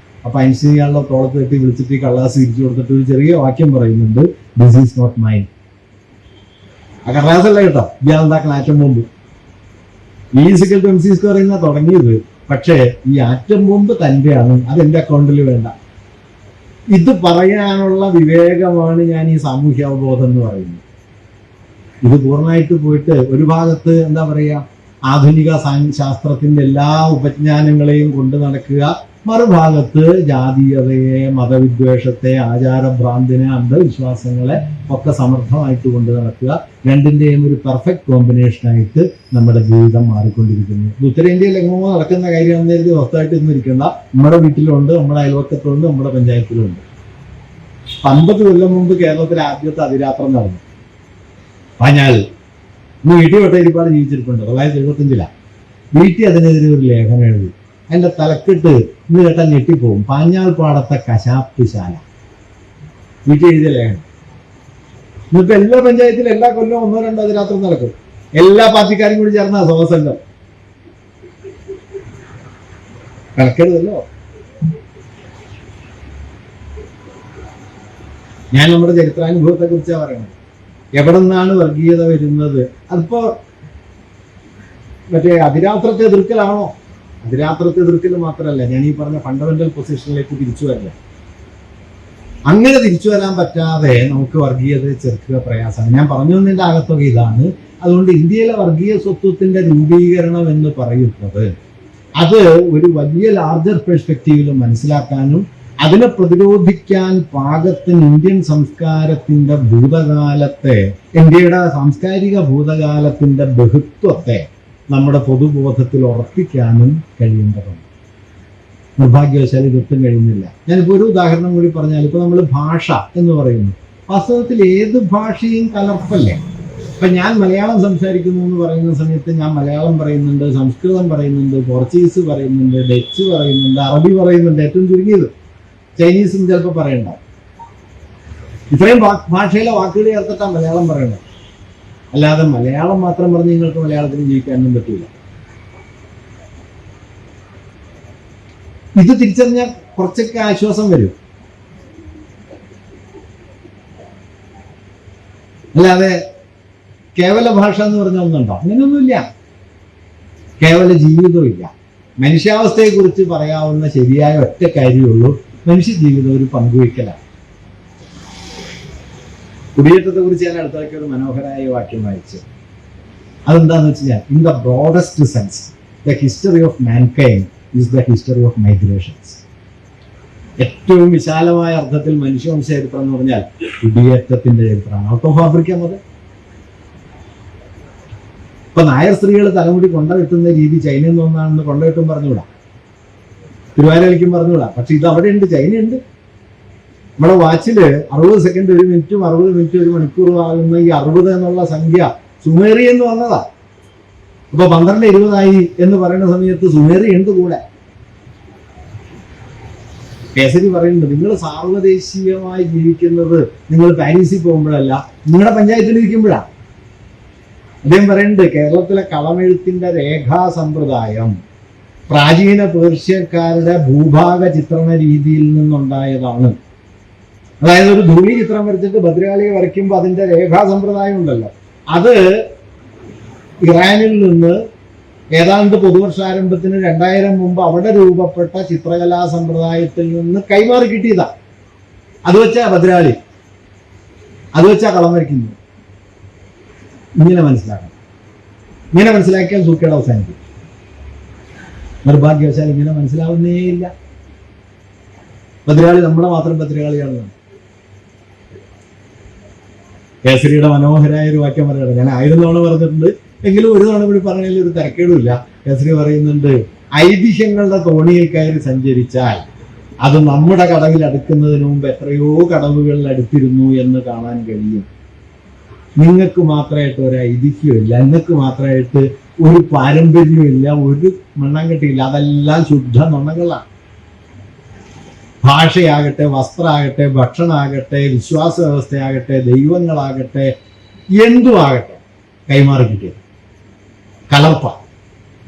അപ്പൊ ഐൻസ്റ്റീൻ ഇയാളുടെ തോളത്ത് കെട്ടി വിളിച്ചിട്ട് ഈ കടലാസ് തിരിച്ചു കൊടുത്തിട്ട് ഒരു ചെറിയ വാക്യം പറയുന്നുണ്ട്, ദിസ് ഈസ് നോട്ട് മൈൻ. ആ കടലാസല്ല കേട്ടോ, ഇയാൾ ഉണ്ടാക്കുന്ന ആറ്റം ബോംബ്. E=mc² പറയുന്ന തുടങ്ങിയത്. പക്ഷേ ഈ ആറ്റം ബോംബ് തന്റെയാണ്, അത് എന്റെ അക്കൗണ്ടിൽ വേണ്ട. ഇത് പറയാനുള്ള വിവേകമാണ് ഞാൻ ഈ സാമൂഹ്യ അവബോധം എന്ന് പറയുന്നത്. ഇത് പൂർണ്ണമായിട്ട് പോയിട്ട് ഒരു ഭാഗത്ത് എന്താ പറയുക, ആധുനിക ശാസ്ത്രത്തിന്റെ എല്ലാ ഉപജ്ഞാനങ്ങളെയും കൊണ്ട് നടക്കുക, മറുഭാഗത്ത് ജാതീയതയെ, മതവിദ്വേഷത്തെ, ആചാരഭ്രാന്തിനെ, അന്ധവിശ്വാസങ്ങളെ ഒക്കെ സമർത്ഥമായിട്ട് കൊണ്ട് നടക്കുക. രണ്ടിന്റെയും ഒരു പെർഫെക്റ്റ് കോമ്പിനേഷനായിട്ട് നമ്മുടെ ജീവിതം മാറിക്കൊണ്ടിരിക്കുന്നു. ഉത്തരേന്ത്യയിൽ എങ്ങോ നടക്കുന്ന കാര്യമാണെന്ന് കരുതി സ്വസ്ഥമായിട്ട് ഇന്നിരിക്കേണ്ട. നമ്മുടെ വീട്ടിലുണ്ട്, നമ്മുടെ അയൽവക്കത്തുണ്ട്, നമ്മുടെ പഞ്ചായത്തിലുണ്ട്. 50 കൊല്ലം മുമ്പ് കേരളത്തിൽ ആദ്യത്തെ അതിരാത്രം നടന്നു. പാഞ്ഞാൽ ഇന്ന് വീട്ടിൽ വട്ടയിരിപ്പാട് ജീവിച്ചിരിപ്പുണ്ട്. 1975 വീട്ടിൽ അതിനെതിരെ ഒരു ലേഖനം എഴുതി. അതിന്റെ തലക്കെട്ട് ഇന്ന് കേട്ടാൽ ഞെട്ടിപ്പോവും, പാഞ്ഞാൽ പാടത്തെ കശാപ്പ് ശാല. വീട്ടിൽ എഴുതിയ ലേഖനം. ഇന്നിപ്പോ എല്ലാ പഞ്ചായത്തിലും എല്ലാ കൊല്ലവും 1-2 അതിരാത്രം നടക്കും. എല്ലാ പാർട്ടിക്കാരും കൂടി ചേർന്ന സമസംഘം. കണക്കെഴുതല്ലോ. ഞാൻ നമ്മുടെ ചരിത്രാനുഭവത്തെ കുറിച്ചാണ് പറയുന്നത്. എവിടെ നിന്നാണ് വർഗീയത വരുന്നത്? അതിപ്പോ മറ്റേ അതിരാത്രത്തെ എതിർക്കലാണോ? അതിരാത്രത്തെ എതിർക്കൽ മാത്രമല്ല, ഞാൻ ഈ പറഞ്ഞ ഫണ്ടമെന്റൽ പൊസിഷനിലേക്ക് തിരിച്ചു വരില്ല. അങ്ങനെ തിരിച്ചു വരാൻ പറ്റാതെ നമുക്ക് വർഗീയതയെ ചെറുക്കുക പ്രയാസമാണ്. ഞാൻ പറഞ്ഞു വന്നതിന്റെ ആകത്തുക ഇതാണ്. അതുകൊണ്ട് ഇന്ത്യയിലെ വർഗീയ സ്വത്വത്തിന്റെ രൂപീകരണം എന്ന് പറയുന്നത് അത് ഒരു വലിയ ലാർജർ പെർസ്പെക്റ്റീവിൽ മനസ്സിലാക്കാനും അതിനെ പ്രതിരോധിക്കാൻ പാകത്തിന് ഇന്ത്യൻ സംസ്കാരത്തിന്റെ ഭൂതകാലത്തെ, ഇന്ത്യയുടെ സാംസ്കാരിക ഭൂതകാലത്തിന്റെ ബഹുത്വത്തെ നമ്മുടെ പൊതുബോധത്തിൽ ഉറപ്പിക്കാനും കഴിയേണ്ടതുണ്ട്. നിർഭാഗ്യവശാൽ ഇതൊട്ടും കഴിയുന്നില്ല. ഞാനിപ്പോൾ ഒരു ഉദാഹരണം കൂടി പറഞ്ഞാൽ, ഇപ്പൊ നമ്മൾ ഭാഷ എന്ന് പറയുന്നു. വാസ്തവത്തിൽ ഏത് ഭാഷയും കലർപ്പല്ലേ. ഇപ്പൊ ഞാൻ മലയാളം സംസാരിക്കുന്നു എന്ന് പറയുന്ന സമയത്ത് ഞാൻ മലയാളം പറയുന്നുണ്ട്, സംസ്കൃതം പറയുന്നുണ്ട്, പോർച്ചുഗീസ് പറയുന്നുണ്ട്, ഡച്ച് പറയുന്നുണ്ട്, അറബി പറയുന്നുണ്ട്, ഏറ്റവും ചുരുങ്ങിയത് ചൈനീസും ചിലപ്പോൾ പറയണ്ട. ഇത്രയും ഭാഷയിലെ വാക്കുകൾ ചേർത്തിട്ടാണ് മലയാളം പറയണ്ടത്. അല്ലാതെ മലയാളം മാത്രം പറഞ്ഞ് നിങ്ങൾക്ക് മലയാളത്തിന് ജീവിക്കാനൊന്നും പറ്റില്ല. ഇത് തിരിച്ചറിഞ്ഞാൽ കുറച്ചൊക്കെ ആശ്വാസം വരും. അല്ലാതെ കേവല ഭാഷ എന്ന് പറഞ്ഞ ഒന്നുണ്ടോ? അങ്ങനെയൊന്നുമില്ല. കേവല ജീവിതമില്ല. മനുഷ്യാവസ്ഥയെ കുറിച്ച് പറയാവുന്ന ശരിയായ ഒറ്റ കാര്യമുള്ളൂ, മനുഷ്യ ജീവിതം ഒരു പങ്കുവയ്ക്കലാണ്. കുടിയേറ്റത്തെ കുറിച്ച് ഞാൻ അടുത്തിടയ്ക്ക് ഒരു മനോഹരമായ വാക്യം വായിച്ചു. അതെന്താന്ന് വെച്ച് കഴിഞ്ഞാൽ, in the broadest sense the history of mankind is the history of migrations. ഏറ്റവും വിശാലമായ അർത്ഥത്തിൽ മനുഷ്യവംശ ചരിത്രം എന്ന് പറഞ്ഞാൽ കുടിയേറ്റത്തിന്റെ ചരിത്രമാണ്. ഔട്ട് ഓഫ് ആഫ്രിക്ക മുതൽ ഇപ്പൊ നായർ സ്ത്രീകൾ തലമുടി കൊണ്ടകിട്ടുന്ന രീതി ചൈനയിൽ നിന്ന് ഒന്നാണെന്ന് കൊണ്ടകിട്ടും പറഞ്ഞുകൂടാ, തിരുവാരളിക്കും പറഞ്ഞുകൂടാ. പക്ഷെ ഇത് അവിടെ ഉണ്ട്, ചൈനയുണ്ട്. നമ്മുടെ വാച്ചില് 60 സെക്കൻഡ് 1 മിനിറ്റും 60 മിനിറ്റ് 1 മണിക്കൂറും ആകുന്ന ഈ 60 എന്നുള്ള സംഖ്യ സുമേറി എന്ന് വന്നതാ. ഇപ്പൊ 12:20 എന്ന് പറയുന്ന സമയത്ത് സുമേറി ഉണ്ട് കൂടെ. കേസരി പറയുന്നുണ്ട്, നിങ്ങൾ സാർവദേശീയമായി ജീവിക്കുന്നത് നിങ്ങൾ പാരീസിൽ പോകുമ്പോഴല്ല, നിങ്ങളുടെ പഞ്ചായത്തിൽ ഇരിക്കുമ്പോഴാണ്. അദ്ദേഹം പറയുന്നുണ്ട്, കേരളത്തിലെ കളമെഴുത്തിന്റെ രേഖാ സമ്പ്രദായം പ്രാചീന പേർഷ്യക്കാരുടെ ഭൂഭാഗ ചിത്രണ രീതിയിൽ നിന്നുണ്ടായതാണ്. അതായത് ഒരു ധൂളി ചിത്രം വരച്ചിട്ട് ഭദ്രകാളിയെ വരയ്ക്കുമ്പോൾ അതിന്റെ രേഖാ സമ്പ്രദായം ഉണ്ടല്ലോ, അത് ഇറാനിൽ നിന്ന് ഏതാണ്ട് പൊതുവർഷാരംഭത്തിന് 2000 മുമ്പ് അവിടെ രൂപപ്പെട്ട ചിത്രകലാ സമ്പ്രദായത്തിൽ നിന്ന് കൈമാറി കിട്ടിയതാ. അത് വെച്ചാ ഭദ്രകാളി, അത് വെച്ചാ കളം വരയ്ക്കുന്നത്. ഇങ്ങനെ മനസ്സിലാക്കണം. ഇങ്ങനെ മനസ്സിലാക്കിയാൽ സൂക്കേട് അവസാനിക്കും. നിർഭാഗ്യവശാൽ ഇങ്ങനെ മനസ്സിലാവുന്നേ ഇല്ല. ഭദ്രകാളി നമ്മുടെ മാത്രം ഭദ്രകാളിയാണെന്നാണ്. കേസരിയുടെ മനോഹരമായ ഒരു വാക്യം പറയുന്നത് ഞാൻ 1000 തവണ പറഞ്ഞിട്ടുണ്ട്, എങ്കിലും ഒരു തവണ കൂടി പറഞ്ഞതിൽ ഒരു തരക്കേടുമില്ല. കേസരി പറയുന്നുണ്ട്, ഐതിഹ്യങ്ങളുടെ തോണിയിൽ കയറി സഞ്ചരിച്ചാൽ അത് നമ്മുടെ കടവിൽ അടുക്കുന്നതിന് മുമ്പ് എത്രയോ കടവുകളിൽ അടുത്തിരുന്നു എന്ന് കാണാൻ കഴിയും. നിങ്ങൾക്ക് മാത്രമായിട്ട് ഒരു ഐതിഹ്യമില്ല, നിങ്ങൾക്ക് മാത്രമായിട്ട് ഒരു പാരമ്പര്യമില്ല, ഒരു മണ്ണാങ്കട്ടിയില്ല. അതെല്ലാം ശുദ്ധ നുണകളാണ്. ഭാഷയാകട്ടെ, വസ്ത്രമാകട്ടെ, ഭക്ഷണമാകട്ടെ, വിശ്വാസ വ്യവസ്ഥയാകട്ടെ, ദൈവങ്ങളാകട്ടെ, എന്തും ആകട്ടെ, കൈമാറി കിട്ടിയത്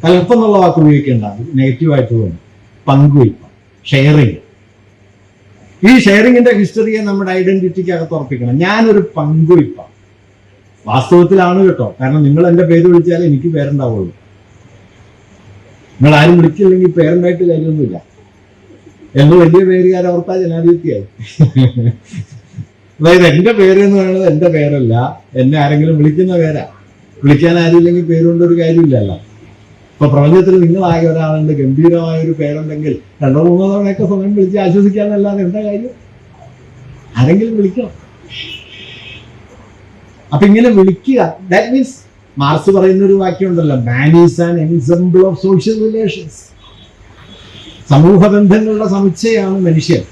കലർപ്പെന്നുള്ള വാക്ക് ഉപയോഗിക്കേണ്ട, നെഗറ്റീവായിട്ട് തോന്നും. പങ്കുവയ്പ, ഷെയറിങ്. ഈ ഷെയറിങ്ങിന്റെ ഹിസ്റ്ററിയെ നമ്മുടെ ഐഡന്റിറ്റിക്ക് അകത്ത് ഉറപ്പിക്കണം. ഞാനൊരു പങ്കുവയ്പ വാസ്തവത്തിലാണ് കേട്ടോ. കാരണം നിങ്ങൾ എൻ്റെ പേര് വിളിച്ചാലേ എനിക്ക് പേരുണ്ടാവുള്ളൂ. നിങ്ങൾ ആരും വിളിച്ചില്ലെങ്കിൽ പേരുണ്ടായിട്ട് കാര്യമൊന്നുമില്ല. എന്ന് വലിയ പേരുകാരെ ഓർത്താ ജനാധിപത്യമായി. അതായത് എൻ്റെ പേര് എന്ന് പറയുന്നത് എൻ്റെ പേരല്ല, എന്നെ ആരെങ്കിലും വിളിക്കുന്ന പേരാ. വിളിക്കാൻ ആരുമില്ലെങ്കിൽ പേരുകൊണ്ടൊരു കാര്യമില്ലല്ലോ. ഇപ്പൊ പ്രപഞ്ചത്തിൽ നിങ്ങളാകെ ഒരാളുണ്ട്, ഗംഭീരമായ ഒരു പേരുണ്ടെങ്കിൽ 2-3 തവണയൊക്കെ സമയം വിളിച്ച് ആശ്വസിക്കാന്നല്ലാതെ എന്താ കാര്യം? ആരെങ്കിലും വിളിക്കണം. അപ്പൊ ഇങ്ങനെ വിളിക്കുക, ദാറ്റ് മീൻസ് മാർക്സ് പറയുന്ന ഒരു വാക്യമുണ്ടല്ലോ, man is an ensemble of social relations. സമൂഹ ബന്ധങ്ങളുടെ സമുച്ചയമാണ് മനുഷ്യൻ.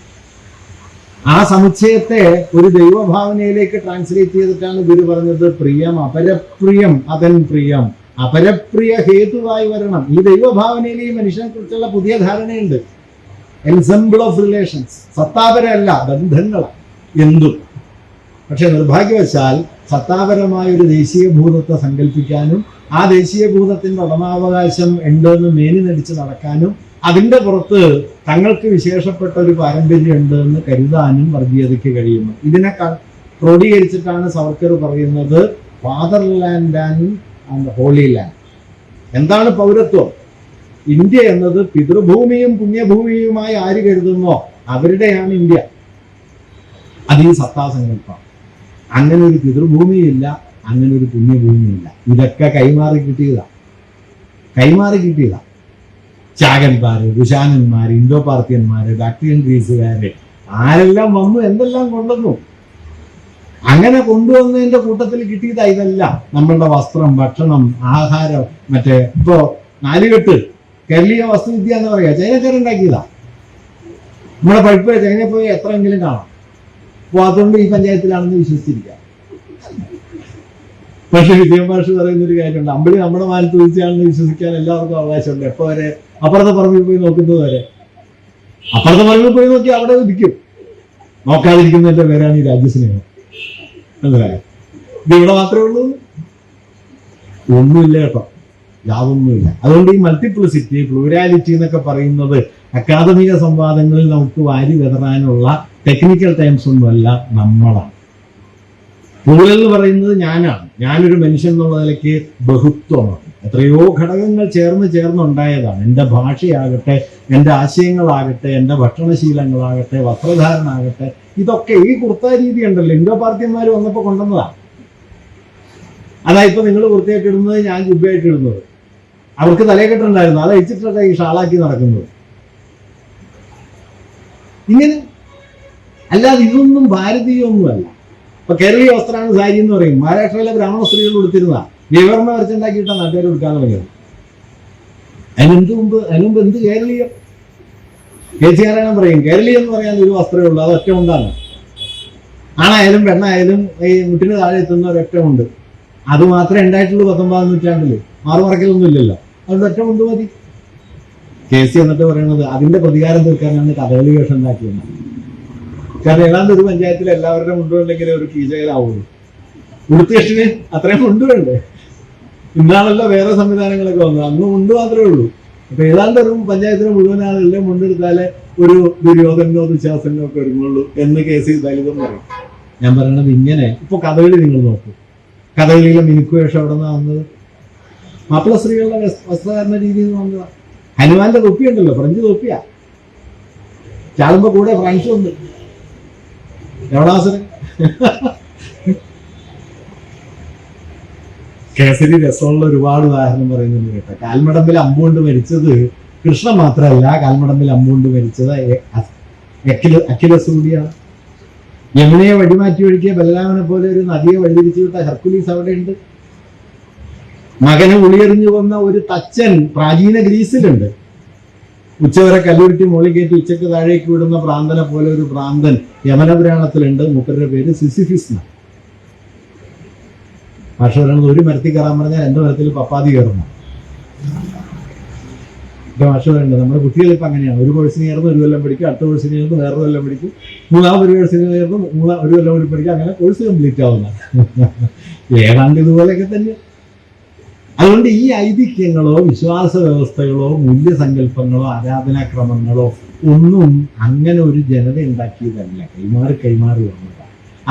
ആ സമുച്ചയത്തെ ഒരു ദൈവഭാവനയിലേക്ക് ട്രാൻസ്ലേറ്റ് ചെയ്തിട്ടാണ് ഗുരു പറഞ്ഞത്, പ്രിയം അപരപ്രിയം അതൻ പ്രിയം, അപരപ്രിയ ഹേതുവായി വരണം. ഈ ദൈവഭാവനയിൽ ഈ മനുഷ്യനെ കുറിച്ചുള്ള പുതിയ ധാരണയുണ്ട്. എൻസെംബിൾ ഓഫ് റിലേഷൻസ്, സത്താപരമല്ല, ബന്ധങ്ങളാണ് എന്തും. പക്ഷെ നിർഭാഗ്യവശാൽ സത്താപരമായ ഒരു ദേശീയ ഭൂതത്തെ സങ്കല്പിക്കാനും ആ ദേശീയ ഭൂതത്തിന്റെ ഉടമാവകാശം ഉണ്ടെന്ന് മേനി നടിച്ച് നടക്കാനും അതിന്റെ പുറത്ത് തങ്ങൾക്ക് വിശേഷപ്പെട്ട ഒരു പാരമ്പര്യം ഉണ്ട് എന്ന് കരുതാനും വർഗീയതയ്ക്ക് കഴിയുന്നു. ഇതിനെ ക്രോഡീകരിച്ചിട്ടാണ് സവർക്കർ പറയുന്നത് ഫാദർലാൻഡ് ആൻഡ് ഹോളി ലാൻഡ്. എന്താണ് പൗരത്വം? ഇന്ത്യ എന്നത് പിതൃഭൂമിയും പുണ്യഭൂമിയുമായി ആര് കരുതുന്നോ അവരുടെയാണ് ഇന്ത്യ. അത് ഈ സത്താസങ്കല്പം. അങ്ങനെ ഒരു പിതൃഭൂമിയില്ല, അങ്ങനെ ഒരു പുണ്യഭൂമിയില്ല. ഇതൊക്കെ കൈമാറി കിട്ടിയതാ. ചാകന്മാര്, കുശാനന്മാര്, ഇൻഡോ പാർത്തിയന്മാര്, ബാക്ടീരിയൻ ഗ്രീസുകാര് ആരെല്ലാം വന്നു, എന്തെല്ലാം കൊണ്ടുവന്നു. അങ്ങനെ കൊണ്ടുവന്നതിന്റെ കൂട്ടത്തിൽ കിട്ടിയതാ ഇതെല്ലാം. നമ്മളുടെ വസ്ത്രം, ഭക്ഷണം, ആഹാരം, മറ്റേ ഇപ്പോ നാലുകെട്ട്, കേരളീയ വസ്തുവിദ്യ എന്ന് പറയാ, ചൈനക്കാരുണ്ടാക്കിയതാ. നമ്മുടെ പഠിപ്പ് ചൈനയിൽ പോയി എത്രയെങ്കിലും കാണാം. അപ്പൊ അതുകൊണ്ട് ഈ പഞ്ചായത്തിലാണെന്ന് വിശ്വസിച്ചിരിക്കാം. പക്ഷെ വിദ്യാഭാഷ പറയുന്നൊരു കാര്യമുണ്ട്, അമ്പിളി നമ്മുടെ മാനത്ത് വീഴ്ചയാണെന്ന് വിശ്വസിക്കാൻ എല്ലാവർക്കും അവകാശമുണ്ട്. എപ്പോ വരെ? അപ്പുറത്തെ പറമ്പിൽ പോയി നോക്കുന്നത് വരെ. അപ്പുറത്തെ പറമ്പിൽ പോയി നോക്കി അവിടെ ഇരിക്കും. നോക്കാതിരിക്കുന്നതിന്റെ പേരാണ് ഈ രാജ്യസ്നേഹം. മനസ്സിലായോ? ഇത് ഇവിടെ മാത്രമേ ഉള്ളൂ? ഒന്നുമില്ല കേട്ടോ, യാതൊന്നുമില്ല. അതുകൊണ്ട് ഈ മൾട്ടിപ്ലിസിറ്റി, പ്ലൂരാലിറ്റി എന്നൊക്കെ പറയുന്നത് അക്കാദമിക സംവാദങ്ങളിൽ നമുക്ക് വാരി വിതറാനുള്ള ടെക്നിക്കൽ ടൈംസ് ഒന്നുമല്ല, നമ്മളാണ്. പ്ലൂറൽ എന്ന് പറയുന്നത് ഞാനൊരു മനുഷ്യൻ എന്നുള്ള നിലയ്ക്ക് ബഹുത്വമാണ്. എത്രയോ ഘടകങ്ങൾ ചേർന്നുണ്ടായതാണ്. എൻ്റെ ഭാഷയാകട്ടെ, എൻ്റെ ആശയങ്ങളാകട്ടെ, എൻ്റെ ഭക്ഷണശീലങ്ങളാകട്ടെ, വസ്ത്രധാരണമാകട്ടെ, ഇതൊക്കെ ഈ കുർത്ത രീതി ഉണ്ടല്ലോ, ഇൻഡോ പാർത്തിയന്മാർ വന്നപ്പോൾ കൊണ്ടുവന്നതാണ്. അതാ ഇപ്പൊ നിങ്ങൾ വൃത്തിയായിട്ട് ഇടുന്നത്, ഞാൻ ജുബ്ബയായിട്ട് ഇടുന്നത്. അവർക്ക് തലയെക്കെട്ടുണ്ടായിരുന്നു, അത് അയച്ചിട്ടൊക്കെ ഈ ഷാളാക്കി നടക്കുന്നത്. ഇങ്ങനെ അല്ലാതെ ഇതൊന്നും ഭാരതീയമൊന്നുമല്ല. ഇപ്പൊ കേരളീയ വസ്ത്രമാണ് സാരി എന്ന് പറയും. മഹാരാഷ്ട്രയിലെ ബ്രാഹ്മണ സ്ത്രീകൾ കൊടുത്തിരുന്ന വിവരണ വരച്ചുണ്ടാക്കിയിട്ടാണ് നാട്ടുകാർ കൊടുക്കാൻ തുടങ്ങിയത്. അതിന് മുമ്പ് എന്ത് കേരളീയം? കേസിയാരായണം പറയും കേരളീയം എന്ന് പറയാൻ ഒരു വസ്ത്രമേ ഉള്ളൂ, അത് ഒറ്റ ഉണ്ടാണ്. ആണായാലും പെണ്ണായാലും ഈ മുട്ടിന് താഴെ എത്തുന്ന ഒരൊറ്റമുണ്ട്. അത് മാത്രമേ ഉണ്ടായിട്ടുള്ളൂ 19-ാം നൂറ്റാണ്ടില്. മാറുമറക്കലൊന്നും ഇല്ലല്ലോ, അതുകൊണ്ട് ഒറ്റ മുണ്ട് മതി. കേസി എന്നിട്ട് പറയുന്നത് അതിന്റെ പ്രതികാരം തീർക്കാനാണ് കഥകളി വേഷം ഉണ്ടാക്കിയത്. കാരണം ഏതാണ്ട് ഒരു പഞ്ചായത്തിൽ എല്ലാവരുടെയും മുണ്ടുണ്ടെങ്കിൽ ഒരു കീചകരാവുള്ളൂ. ഉടുത്തേഷിന് അത്രയും മുണ്ട് വേണ്ടേ? ഇന്നാണല്ലോ വേറെ സംവിധാനങ്ങളൊക്കെ വന്നത്. അന്ന് മുണ്ട് മാത്രമേ ഉള്ളൂ. അപ്പൊ ഏതാണ്ട് ഒരു പഞ്ചായത്തിന് മുഴുവൻ ആളെല്ലാം മുണ്ടെടുത്താലേ ഒരു ദുര്യോധനോ ദുശാസനോ ഒക്കെ ഒരുങ്ങുള്ളൂ എന്ന് കേസ് ദളിതം പറയും. ഞാൻ പറയണത് ഇങ്ങനെ ഇപ്പൊ കഥകളി നിങ്ങൾ നോക്കൂ. കഥകളിയിലെ മിനുക്കുവേഷം എവിടെ നിന്നാണ് വന്നത്? മാപ്പിള സ്ത്രീകളുടെ വസ്ത്രധാരണ രീതിയിൽ നിന്ന് വന്നതാ. ഹനുമാന്റെ തൊപ്പി ഉണ്ടല്ലോ, ഫ്രഞ്ച് തൊപ്പിയാ. ചാടുമ്പോ കൂടെ ഫ്രാൻസും ഉണ്ട്. രവണാസുരൻ കേസരി രസമുള്ള ഒരുപാട് ഉദാഹരണം പറയുന്നുണ്ട് കേട്ടോ. കാൽമടമ്പിൽ അമ്പുകൊണ്ട് മരിച്ചത് കൃഷ്ണൻ മാത്രമല്ല, കാൽമടമ്പിൽ അമ്പുകൊണ്ട് മരിച്ചത് അഖിലസ് കൂടിയാണ്. യമുനയെ വഴിമാറ്റി ഒഴുക്കിയ ബലരാമനെ പോലെ ഒരു നദിയെ വഴിതിരിച്ചു വിട്ട ഹെർക്കുലീസ് അവിടെയുണ്ട്. മകനെ ഉളിയെറിഞ്ഞു കൊന്ന ഒരു തച്ചൻ പ്രാചീന ഗ്രീസിലുണ്ട്. ഉച്ചവരെ കല്ലുരുട്ടി മോളി കയറ്റി ഉച്ചക്ക് താഴേക്ക് വിടുന്ന ഭ്രാന്തനെ പോലെ ഒരു ഭ്രാന്തൻ യമനപുരാണത്തിലുണ്ട്. മൂപ്പരുടെ പേര് സിസിഫിസ്. ഭാഷ പറയുന്നത് ഒരു മരത്തിൽ കയറാൻ പറഞ്ഞാൽ 2 മരത്തിൽ പപ്പാതി കയറുന്നു. ഇപ്പൊ ഭാഷ പറയുന്നത് നമ്മുടെ കുട്ടികൾ ഇപ്പൊ അങ്ങനെയാണ്. ഒരു കോഴ്സിന് കയറുന്നു 1 കൊല്ലം പഠിക്കും, അടുത്ത കോഴ്സിന് കയറുന്നു വേറൊരു കൊല്ലം പഠിക്കും, 3ാമത് കോഴ്സിന് കയറുന്നു 1 കൊല്ലം കൂടി പഠിക്കും, അങ്ങനെ കോഴ്സ് കംപ്ലീറ്റ് ആവുന്ന ഏതാണ്ട് ഇതുപോലെയൊക്കെ തന്നെ. അതുകൊണ്ട് ഈ ഐതിഹ്യങ്ങളോ വിശ്വാസ വ്യവസ്ഥകളോ മൂല്യസങ്കല്പങ്ങളോ ആരാധനാക്രമങ്ങളോ ഒന്നും അങ്ങനെ ഒരു ജനത ഉണ്ടാക്കിയതല്ല, കൈമാറി വന്നതാണ്.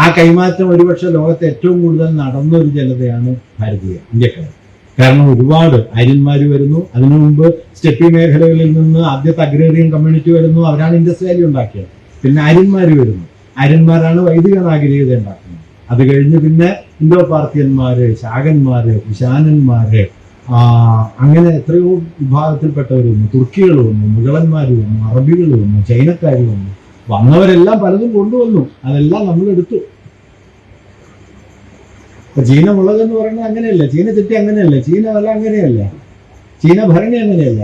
ആ കൈമാറ്റം ഒരുപക്ഷെ ലോകത്ത് ഏറ്റവും കൂടുതൽ നടന്ന ഒരു ജനതയാണ് ഭാരതീയ ഇന്ത്യക്കാർ. കാരണം ഒരുപാട് ആര്യന്മാർ വരുന്നു. അതിനു മുമ്പ് സ്റ്റെപ്പി മേഖലകളിൽ നിന്ന് ആദ്യത്തെ അഗ്രേറിയൻ കമ്മ്യൂണിറ്റി വരുന്നു. അവരാണ് ഇൻഡസ് വാലി ഉണ്ടാക്കിയത്. പിന്നെ ആര്യന്മാർ വരുന്നു. ആര്യന്മാരാണ് വൈദിക നാഗരികത ഉണ്ടാക്കുന്നത്. അത് കഴിഞ്ഞ് പിന്നെ ഇന്തോ പാർത്തിയന്മാര്, ശാകന്മാര്, കുശാനന്മാര്, അങ്ങനെ എത്രയോ വിഭാഗത്തിൽപ്പെട്ടവർ വന്നു. തുർക്കികൾ വന്നു, മുഗളന്മാർ വന്നു, അറബികൾ വന്നു, ചൈനക്കാർ വന്നു. വന്നവരെല്ലാം പലതും കൊണ്ടുവന്നു. അതെല്ലാം നമ്മൾ എടുത്തു. ഇപ്പൊ ചീന മുളക് എന്ന് പറയുന്നത് അങ്ങനെയല്ല, ചീന ചെട്ടി അങ്ങനെയല്ല, ചീന വല അങ്ങനെയല്ല, ചീന ഭരണി അങ്ങനെയല്ല.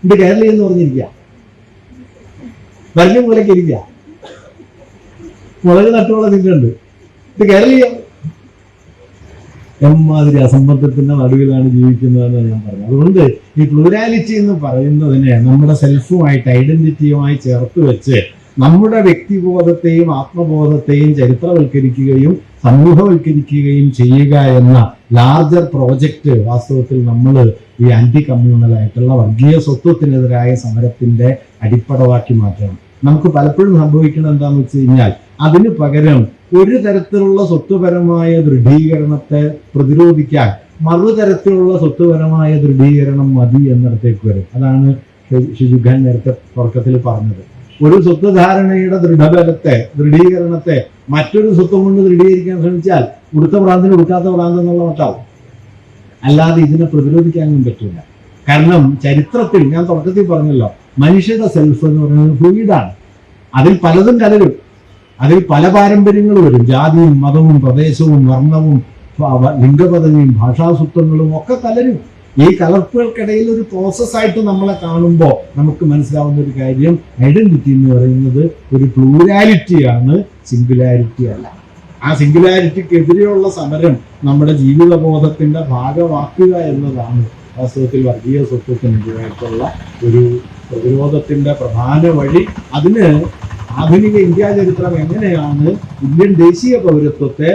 ഇത് കേരളീയ എന്ന് പറഞ്ഞിരിക്കുക, ഭരണി മൂലയ്ക്ക് ഇരിക്കുക, മുളക് നട്ടുള്ള തിന്നുണ്ട്. ഇത് കേരളീയ എമ്മാതിരി അസംബന്ധത്തിന്റെ നടുവിലാണ് ജീവിക്കുന്നതെന്ന് ഞാൻ പറഞ്ഞു. അതുകൊണ്ട് ഈ പ്ലൂരാലിറ്റി എന്ന് പറയുന്നതിനെ നമ്മുടെ സെൽഫുമായിട്ട് ഐഡന്റിറ്റിയുമായി ചേർത്ത് വെച്ച് നമ്മുടെ വ്യക്തിബോധത്തെയും ആത്മബോധത്തെയും ചരിത്രവൽക്കരിക്കുകയും സമൂഹവൽക്കരിക്കുകയും ചെയ്യുക എന്ന ലാർജർ പ്രോജക്റ്റ് വാസ്തവത്തിൽ നമ്മൾ ഈ ആന്റി കമ്മ്യൂണലായിട്ടുള്ള വർഗീയ സ്വത്വത്തിനെതിരായ സമരത്തിന്റെ അടിപ്പടവാക്കി മാറ്റണം. നമുക്ക് പലപ്പോഴും സംഭവിക്കുന്നത് എന്താണെന്ന് വെച്ച് കഴിഞ്ഞാൽ അതിന് പകരം ഒരു തരത്തിലുള്ള സ്വത്വപരമായ ദൃഢീകരണത്തെ പ്രതിരോധിക്കാൻ മറുതരത്തിലുള്ള സ്വത്വപരമായ ദൃഢീകരണം മതി എന്നിടത്തേക്ക് വരും. അതാണ് ഷിജുഖാൻ നേരത്തെ തുടക്കത്തിൽ പറഞ്ഞത്. ഒരു സ്വത്വധാരണയുടെ ദൃഢീകരണത്തെ മറ്റൊരു സ്വത്വം കൊണ്ട് ദൃഢീകരിക്കാൻ ശ്രമിച്ചാൽ ഉടുത്ത ഭ്രാന്തിന് ഉടുക്കാത്ത ഭ്രാന്ത് എന്നുള്ള മട്ടാവും. അല്ലാതെ ഇതിനെ പ്രതിരോധിക്കാനൊന്നും പറ്റില്ല. കാരണം ചരിത്രത്തിൽ ഞാൻ തുടക്കത്തിൽ പറഞ്ഞല്ലോ, മനുഷ്യരുടെ സെൽഫ് എന്ന് പറയുന്നത് ഫ്ലൂയിഡാണ്. അതിൽ പലതും കലരും, അതിൽ പല പാരമ്പര്യങ്ങൾ വരും. ജാതിയും മതവും പ്രദേശവും വർണ്ണവും ലിംഗപദവിയും ഭാഷാസൂത്രങ്ങളും ഒക്കെ കലരും. ഈ കലർപ്പുകൾക്കിടയിൽ ഒരു പ്രോസസ്സായിട്ട് നമ്മളെ കാണുമ്പോൾ നമുക്ക് മനസ്സിലാവുന്ന ഒരു കാര്യം, ഐഡന്റിറ്റി എന്ന് പറയുന്നത് ഒരു പ്ലൂരാലിറ്റിയാണ്, സിംഗുലാരിറ്റി അല്ല. ആ സിംഗുലാരിറ്റിക്കെതിരെയുള്ള സമരം നമ്മുടെ ജീവിതബോധത്തിന്റെ ഭാഗമാക്കുക എന്നതാണ് വാസ്തവത്തിൽ വർഗീയ സ്വത്വത്തിനെതിരായിട്ടുള്ള ഒരു പ്രതിരോധത്തിന്റെ പ്രധാന വഴി. അതിന് ആധുനിക ഇന്ത്യ ചരിത്രം എങ്ങനെയാണ് ഇന്ത്യൻ ദേശീയ പൗരത്വത്തെ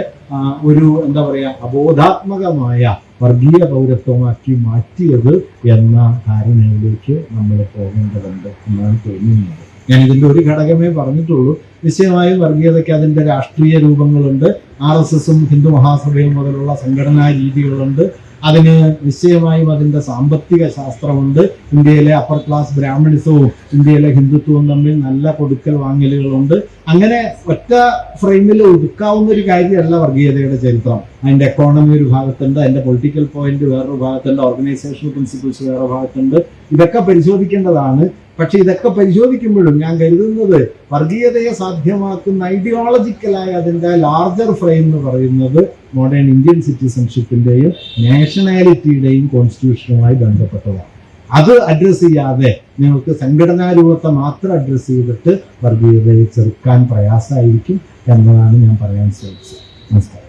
ഒരു എന്താ പറയാ അബോധാത്മകമായ വർഗീയ പൗരത്വമാക്കി മാറ്റിയത് എന്ന ധാരണയിലേക്ക് നമ്മൾ പോകേണ്ടതുണ്ട് എന്നാണ് തോന്നുന്നത്. ഞാൻ ഇതിന്റെ ഒരു ഘടകമേ പറഞ്ഞിട്ടുള്ളൂ. നിശ്ചയമായും വർഗീയതയ്ക്ക് അതിന്റെ രാഷ്ട്രീയ രൂപങ്ങളുണ്ട്. RSSും ഹിന്ദു മഹാസഭയും മുതലുള്ള സംഘടനാ രീതികളുണ്ട്. അതിന് നിശ്ചയമായും അതിന്റെ സാമ്പത്തിക ശാസ്ത്രമുണ്ട്. ഇന്ത്യയിലെ അപ്പർ ക്ലാസ് ബ്രാഹ്മണിസവും ഇന്ത്യയിലെ ഹിന്ദുത്വവും തമ്മിൽ നല്ല കൊടുക്കൽ വാങ്ങലുകളുണ്ട്. അങ്ങനെ ഒറ്റ ഫ്രെയിമിൽ ഒതുക്കാവുന്ന ഒരു കാര്യമല്ല വർഗീയതയുടെ ചരിത്രം. അതിന്റെ എക്കോണമി ഒരു ഭാഗത്തുണ്ട്, അതിന്റെ പൊളിറ്റിക്കൽ പോയിന്റ് വേറൊരു ഭാഗത്തുണ്ട്, ഓർഗനൈസേഷണൽ പ്രിൻസിപ്പിൾസ് വേറെ ഭാഗത്തുണ്ട്. ഇതൊക്കെ പരിശോധിക്കേണ്ടതാണ്. പക്ഷെ ഇതൊക്കെ പരിശോധിക്കുമ്പോഴും ഞാൻ കരുതുന്നത് വർഗീയതയെ സാധ്യമാക്കുന്ന ഐഡിയോളജിക്കലായ അതിന്റെ ലാർജർ ഫ്രെയിം എന്ന് പറയുന്നത് മോഡേൺ ഇന്ത്യൻ സിറ്റിസൺഷിപ്പിന്റെയും നാഷണാലിറ്റിയുടെയും കോൺസ്റ്റിറ്റ്യൂഷനുമായി ബന്ധപ്പെട്ടതാണ്. അത് അഡ്രസ് ചെയ്യാതെ നിങ്ങൾക്ക് സംഘടനാ രൂപത്തെ മാത്രം അഡ്രസ് ചെയ്തിട്ട് വർഗീയതയെ ചെറുക്കാൻ പ്രയാസമായിരിക്കും എന്നതാണ് ഞാൻ പറയാൻ ശ്രമിച്ചത്. നമസ്കാരം.